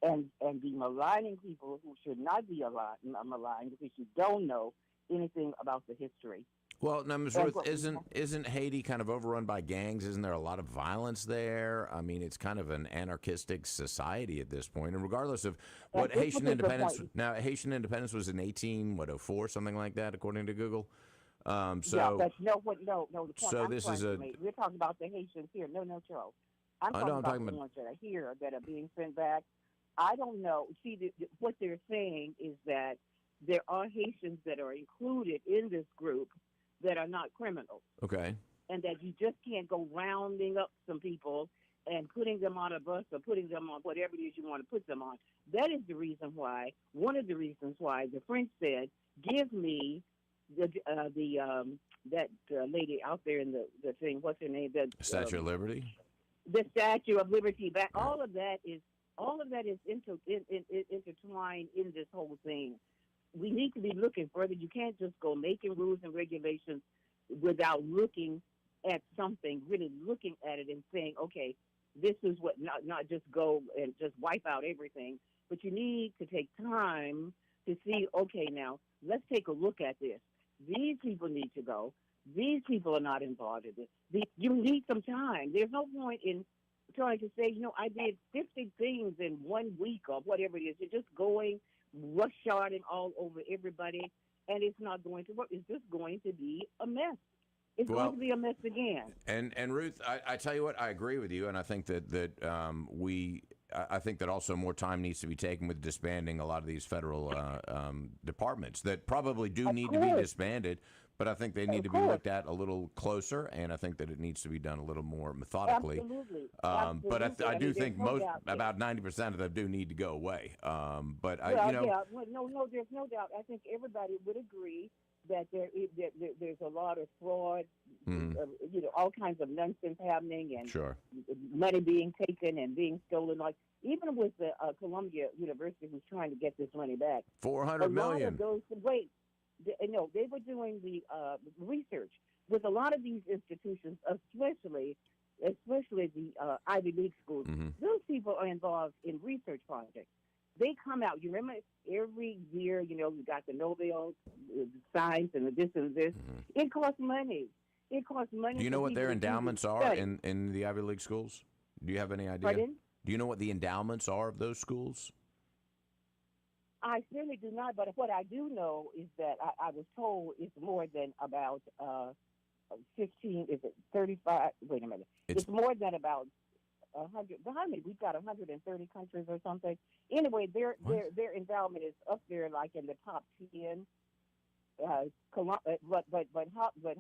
and be maligning people who should not be maligned because you don't know anything about the history. Well, now, Ms. Ruth, isn't Haiti kind of overrun by gangs? Isn't there a lot of violence there? I mean, it's kind of an anarchistic society at this point. And regardless of what Haitian independence, now Haitian independence was in 1804, something like that, according to Google. Yeah, but no. The point so I'm this trying is to make, we're talking about the Haitians here. No, Charles. I'm talking about the ones that are here that are being sent back. I don't know. See, what they're saying is that there are Haitians that are included in this group that are not criminals. Okay. And that you just can't go rounding up some people and putting them on a bus or putting them on whatever it is you want to put them on. That is the reason why, one of the reasons why the French said, give me that lady out there in the thing, what's her name? The Statue of Liberty? The Statue of Liberty back. All of that is intertwined in this whole thing. We need to be looking further. You can't just go making rules and regulations without looking at something, really looking at it and saying, okay, this is what, not just go and just wipe out everything, but you need to take time to see, okay, now let's take a look at this. These people need to go. These people are not involved in this. You need some time. There's no point in trying to say, I did 50 things in 1 week or whatever it is. You're just going rush-sharding all over everybody, and it's not going to work. It's just going to be a mess. It's going to be a mess again. And Ruth, I tell you what, I agree with you, and I think that I think that also more time needs to be taken with disbanding a lot of these federal departments that probably do need to be disbanded, but I think they need to be looked at a little closer, and I think that it needs to be done a little more methodically. Absolutely. But I do think about 90% of them do need to go away. No, there's no doubt. I think everybody would agree that there's a lot of fraud, all kinds of nonsense happening, and money being taken and being stolen. Like even with the Columbia University, who's trying to get this money back, $400 million. They were doing the research with a lot of these institutions, especially the Ivy League schools. Mm-hmm. Those people are involved in research projects. They come out. You remember every year, we got the Nobel Science and the this and this. Mm-hmm. It costs money. It costs money. Do you know what their endowments are in the Ivy League schools? Do you have any idea? Pardon? Do you know what the endowments are of those schools? I certainly do not, but what I do know is that I was told it's more than about 15, is it 35? Wait a minute. It's more than about 100. How many? We've got 130 countries or something. Anyway, their endowment is up there like in the top 10. But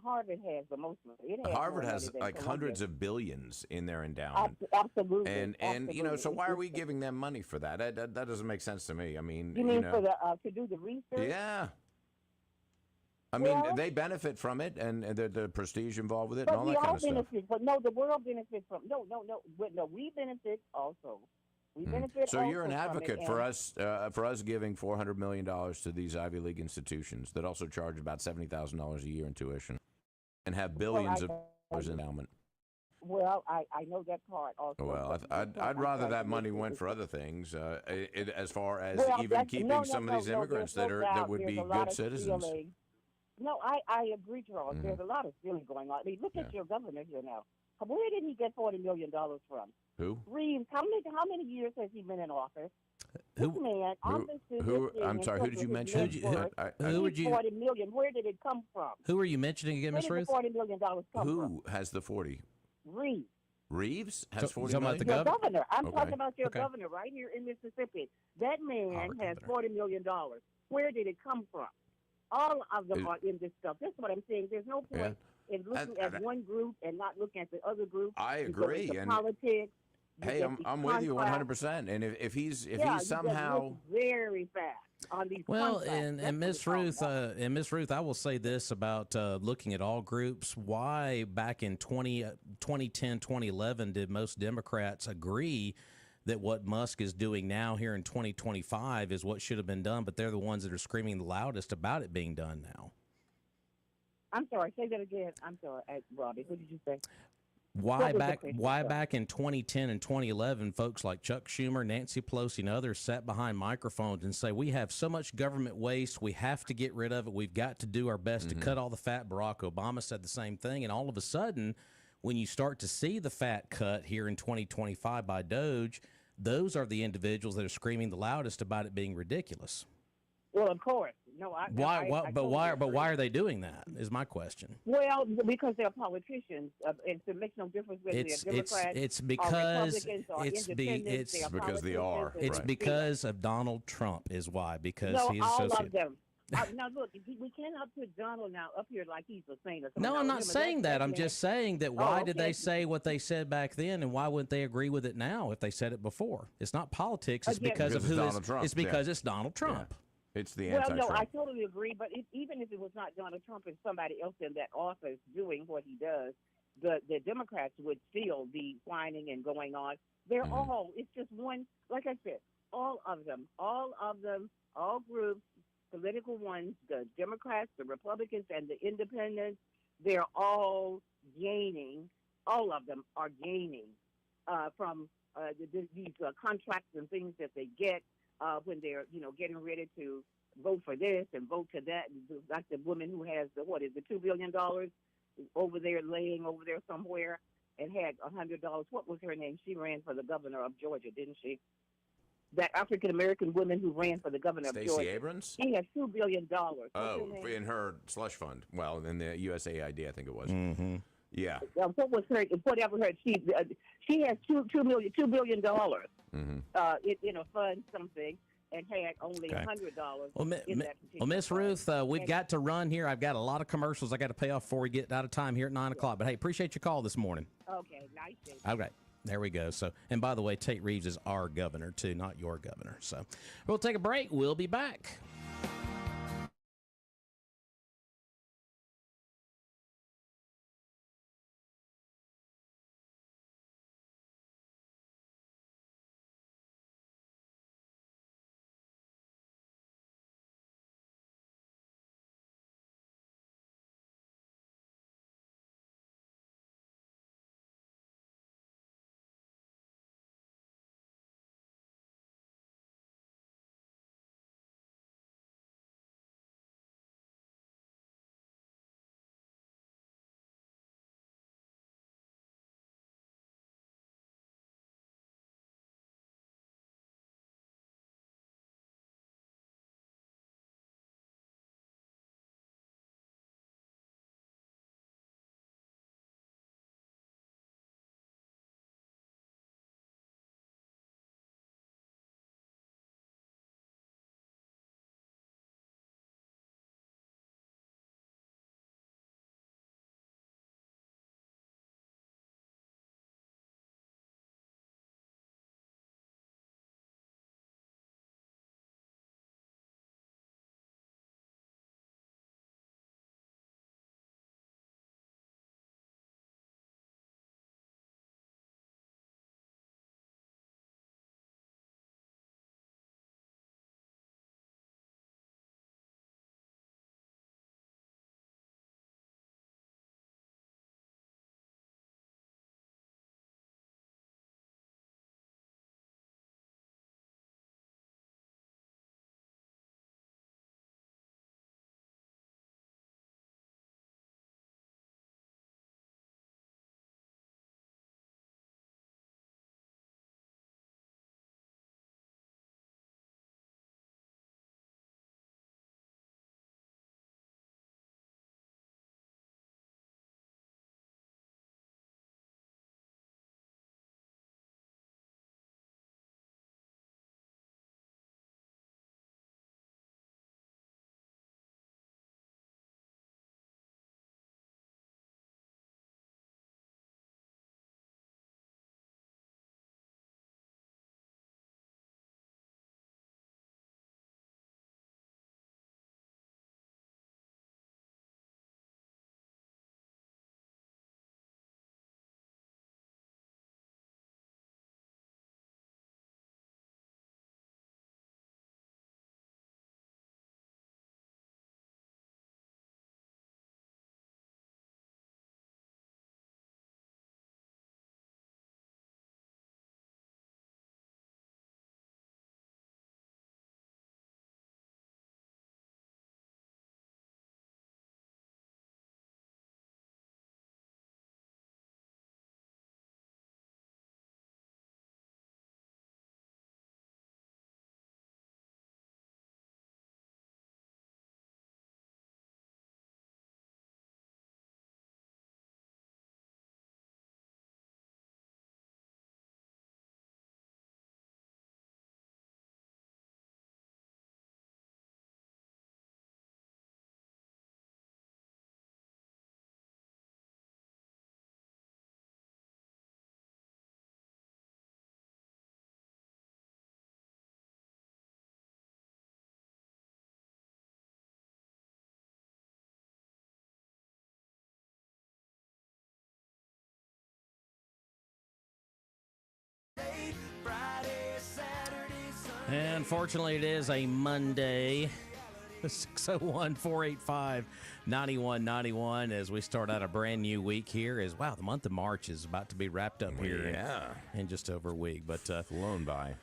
Harvard has the most money. Harvard has like hundreds of billions in their endowment. Absolutely. And you know, so why are we giving them money for that? That doesn't make sense to me. I mean, you mean for the to do the research? Yeah. I mean, they benefit from it, and the prestige involved with it, and all that kind of stuff. But no, the world benefits from. No. We benefit also. We benefit. So you're an advocate for us giving $400 million to these Ivy League institutions that also charge about $70,000 a year in tuition, and have billions of dollars in endowment. Well, I know that part also. Well, I'd rather that money went for other things, as far as even keeping some of these immigrants that would be good citizens. No, I agree, Charles. There's a lot of stealing going on. I mean, look at your governor here now. Where did he get $40 million from? Who? Reeves. How many years has he been in office? Who? I'm sorry. Who did you mention? Who would you? $40 million. Where did it come from? Who are you mentioning again, Miss Ruth? Where did the $40 million come from? Who has the 40? Reeves. Reeves has 40 million? About the governor. I'm talking about your governor right here in Mississippi. That man has $40 million. Where did it come from? All of them are in this stuff. That's what I'm saying. There's no point in looking at one group and not looking at the other group. I agree. And politics. Hey, I'm with you 100%. And if he's somehow very fast on these and Miss Ruth, I will say this about looking at all groups. Why back in 2010, 2011 did most Democrats agree that what Musk is doing now here in 2025 is what should have been done, but they're the ones that are screaming the loudest about it being done now? I'm sorry, say that again. I'm sorry, Robbie. What did you say? Why back in 2010 and 2011, folks like Chuck Schumer, Nancy Pelosi, and others sat behind microphones and say, we have so much government waste, we have to get rid of it, we've got to do our best to cut all the fat. Barack Obama said the same thing, and all of a sudden, when you start to see the fat cut here in 2025 by Doge, those are the individuals that are screaming the loudest about it being ridiculous. Well, of course. No, why are they doing that? Is my question. Well, because they're politicians, and it makes no difference whether they're Democrats it's because or Republicans or independents. It's because they are. It's because of Donald Trump is why. Because he's all associated. of them. Now look, we cannot put Donald now up here like he's a saint. No, I'm not saying that. I'm just saying that why did they say what they said back then, and why wouldn't they agree with it now if they said it before? It's not politics. It's because of Donald Trump. It's because it's Donald Trump. Yeah. It's the anti-Trump. Well, no, I totally agree. But even if it was not Donald Trump and somebody else in that office doing what he does, the Democrats would still be whining and going on. They're all. It's just one. Like I said, all of them, all groups. Political ones, the Democrats, the Republicans, and the Independents, they're all gaining. All of them are gaining from these contracts and things that they get when they're, getting ready to vote for this and vote to that. Like the woman who has the $2 billion over there laying over there somewhere and had $100. What was her name? She ran for the governor of Georgia, didn't she? That African-American woman who ran for the governor of Georgia. Stacey Abrams? She has $2 billion. In her slush fund. Well, in the USAID, I think it was. Mm-hmm. Yeah. What was her, whatever her, she has $2 billion in a fund, something, and had only $100 in that. Well, Miss Ruth, we've got to run here. I've got a lot of commercials I got to pay off before we get out of time here at 9 o'clock. But, hey, appreciate your call this morning. Okay, nice day. Okay. There we go. So, and by the way, Tate Reeves is our governor, too, not your governor. So we'll take a break. We'll be back. And fortunately, it is a Monday. 601-485-9191 as we start out a brand new week here. Wow, the month of March is about to be wrapped up here in just over a week. But flown by.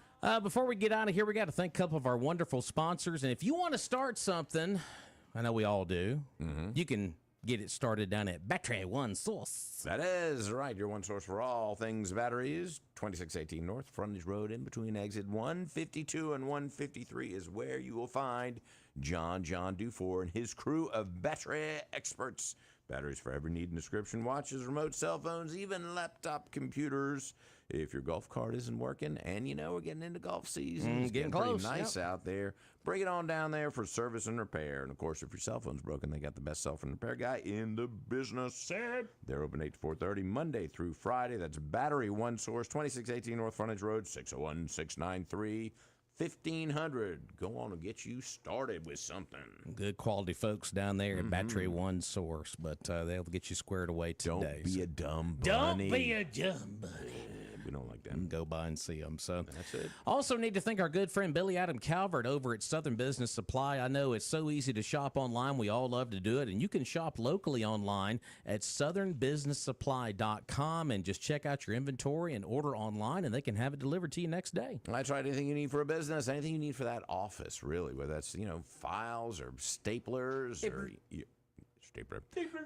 Before we get out of here, we got to thank a couple of our wonderful sponsors. And if you want to start something, I know we all do, you can get it started down at Battery One Source. That is right. Your one source for all things batteries. 2618 North Frontage Road, in between exit 152 and 153 is where you will find John Dufour and his crew of battery experts. Batteries for every need and description. Watches, remote cell phones, even laptop computers. If your golf cart isn't working, and we're getting into golf season, it's getting close, pretty nice out there. Bring it on down there for service and repair. And of course, if your cell phone's broken, they got the best cell phone repair guy in the business. They're open 8 to 4:30 Monday through Friday. That's Battery One Source, 2618 North Frontage Road, 601-693-1500. Go on and get you started with something. Good quality folks down there at Battery One Source, but they'll get you squared away today. Don't be a dumb Don't bunny. be a dumb bunny. We don't like that. Go by and see them. So that's it. Also need to thank our good friend Billy Adam Calvert over at Southern Business Supply. I know it's so easy to shop online. We all love to do it. And you can shop locally online at southernbusinesssupply.com and just check out your inventory and order online, and they can have it delivered to you next day. That's right. Anything you need for a business, anything you need for that office, really, whether that's, files or staplers or...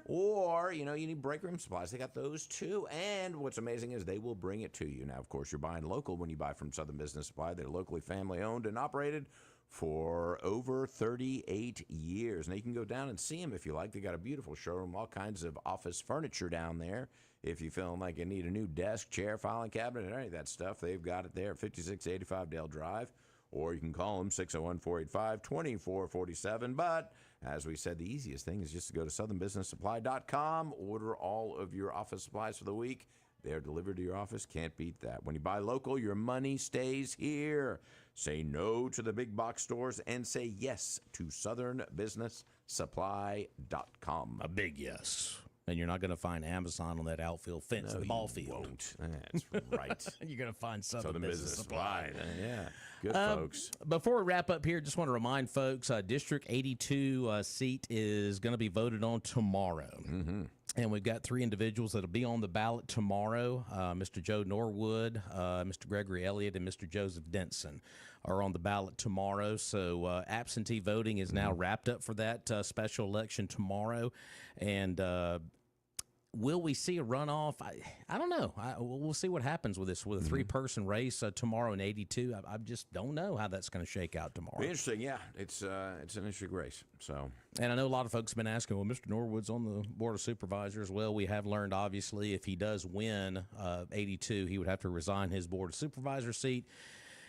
Or, you need break room supplies. They got those too. And what's amazing is they will bring it to you. Now, of course, you're buying local when you buy from Southern Business Supply. They're locally family owned and operated for over 38 years. Now, you can go down and see them if you like. They got a beautiful showroom, all kinds of office furniture down there. If you feel like you need a new desk, chair, filing cabinet, or any of that stuff, they've got it there at 5685 Dale Drive. Or you can call them 601-485-2447. But as we said, the easiest thing is just to go to southernbusinesssupply.com, order all of your office supplies for the week. They're delivered to your office. Can't beat that. When you buy local, your money stays here. Say no to the big box stores and say yes to southernbusinesssupply.com. A big yes. And you're not going to find Amazon on that outfield fence in the ball field. Won't. That's right. You're going to find Southern Business Supply. Yeah. Good folks. Before we wrap up here, just want to remind folks, District 82 seat is going to be voted on tomorrow. And we've got 3 individuals that will be on the ballot tomorrow. Mr. Joe Norwood, Mr. Gregory Elliott, and Mr. Joseph Denson are on the ballot tomorrow. So absentee voting is now wrapped up for that special election tomorrow. And will we see a runoff? I don't know. We'll see what happens with this, with a 3-person race tomorrow in 82. I just don't know how that's going to shake out tomorrow. Be interesting, yeah. It's an interesting race. So, and I know a lot of folks have been asking, well, Mr. Norwood's on the Board of Supervisors. Well, we have learned, obviously, if he does win 82, he would have to resign his Board of Supervisor seat.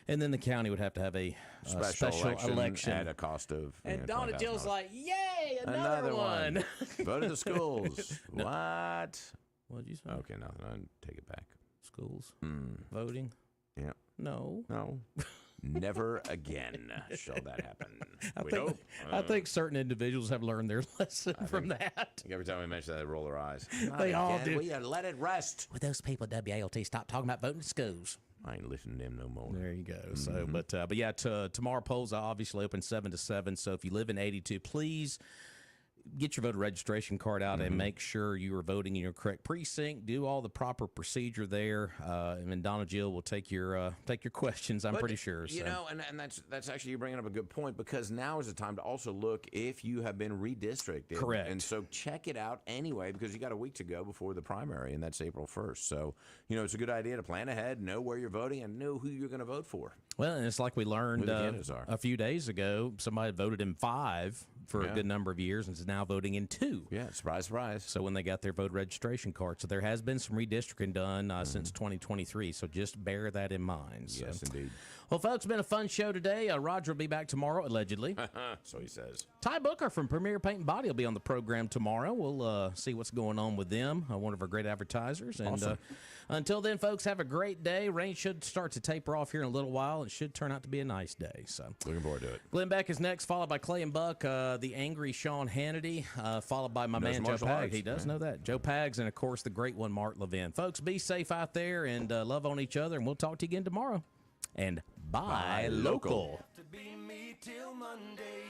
And then the county would have to have a special election at a cost of. And Donna Jill's like, "Yay, another one!" Go to the schools. What? What'd you say? Okay, nothing. I take it back. Schools voting. Yeah. No. Never again shall that happen. I think certain individuals have learned their lesson from that. Every time we mention that, they roll their eyes. They all do. We gotta let it rest. With those people at WALT, stop talking about voting in schools. I ain't listening to them no more. There you go. So, but yeah, tomorrow polls are obviously open 7 to 7. So if you live in 82, please get your voter registration card out and make sure you are voting in your correct precinct. Do all the proper procedure there, and then Donna Jill will take your questions. I'm pretty sure. You know, and that's actually, you're bringing up a good point, because now is the time to also look if you have been redistricted. Correct. And so check it out anyway, because you got a week to go before the primary, and that's April 1st. So it's a good idea to plan ahead, know where you're voting, and know who you're going to vote for. Well, and it's like we learned a few days ago. Somebody voted in 5 for a good number of years and is now voting in 2. Yeah, surprise, surprise. So when they got their voter registration card. So there has been some redistricting done since 2023. So just bear that in mind. So. Yes, indeed. Well, folks, it's been a fun show today. Roger will be back tomorrow, allegedly. So he says. Ty Booker from Premier Paint and Body will be on the program tomorrow. We'll see what's going on with them, one of our great advertisers. And awesome. Until then, folks, have a great day. Rain should start to taper off here in a little while. It should turn out to be a nice day. So looking forward to it. Glenn Beck is next, followed by Clay and Buck, the angry Sean Hannity, followed by my man Joe Pags. He does know that. Joe Pags, and, of course, the great one, Mark Levin. Folks, be safe out there and love on each other, and we'll talk to you again tomorrow. And Buy local. To be me till Monday.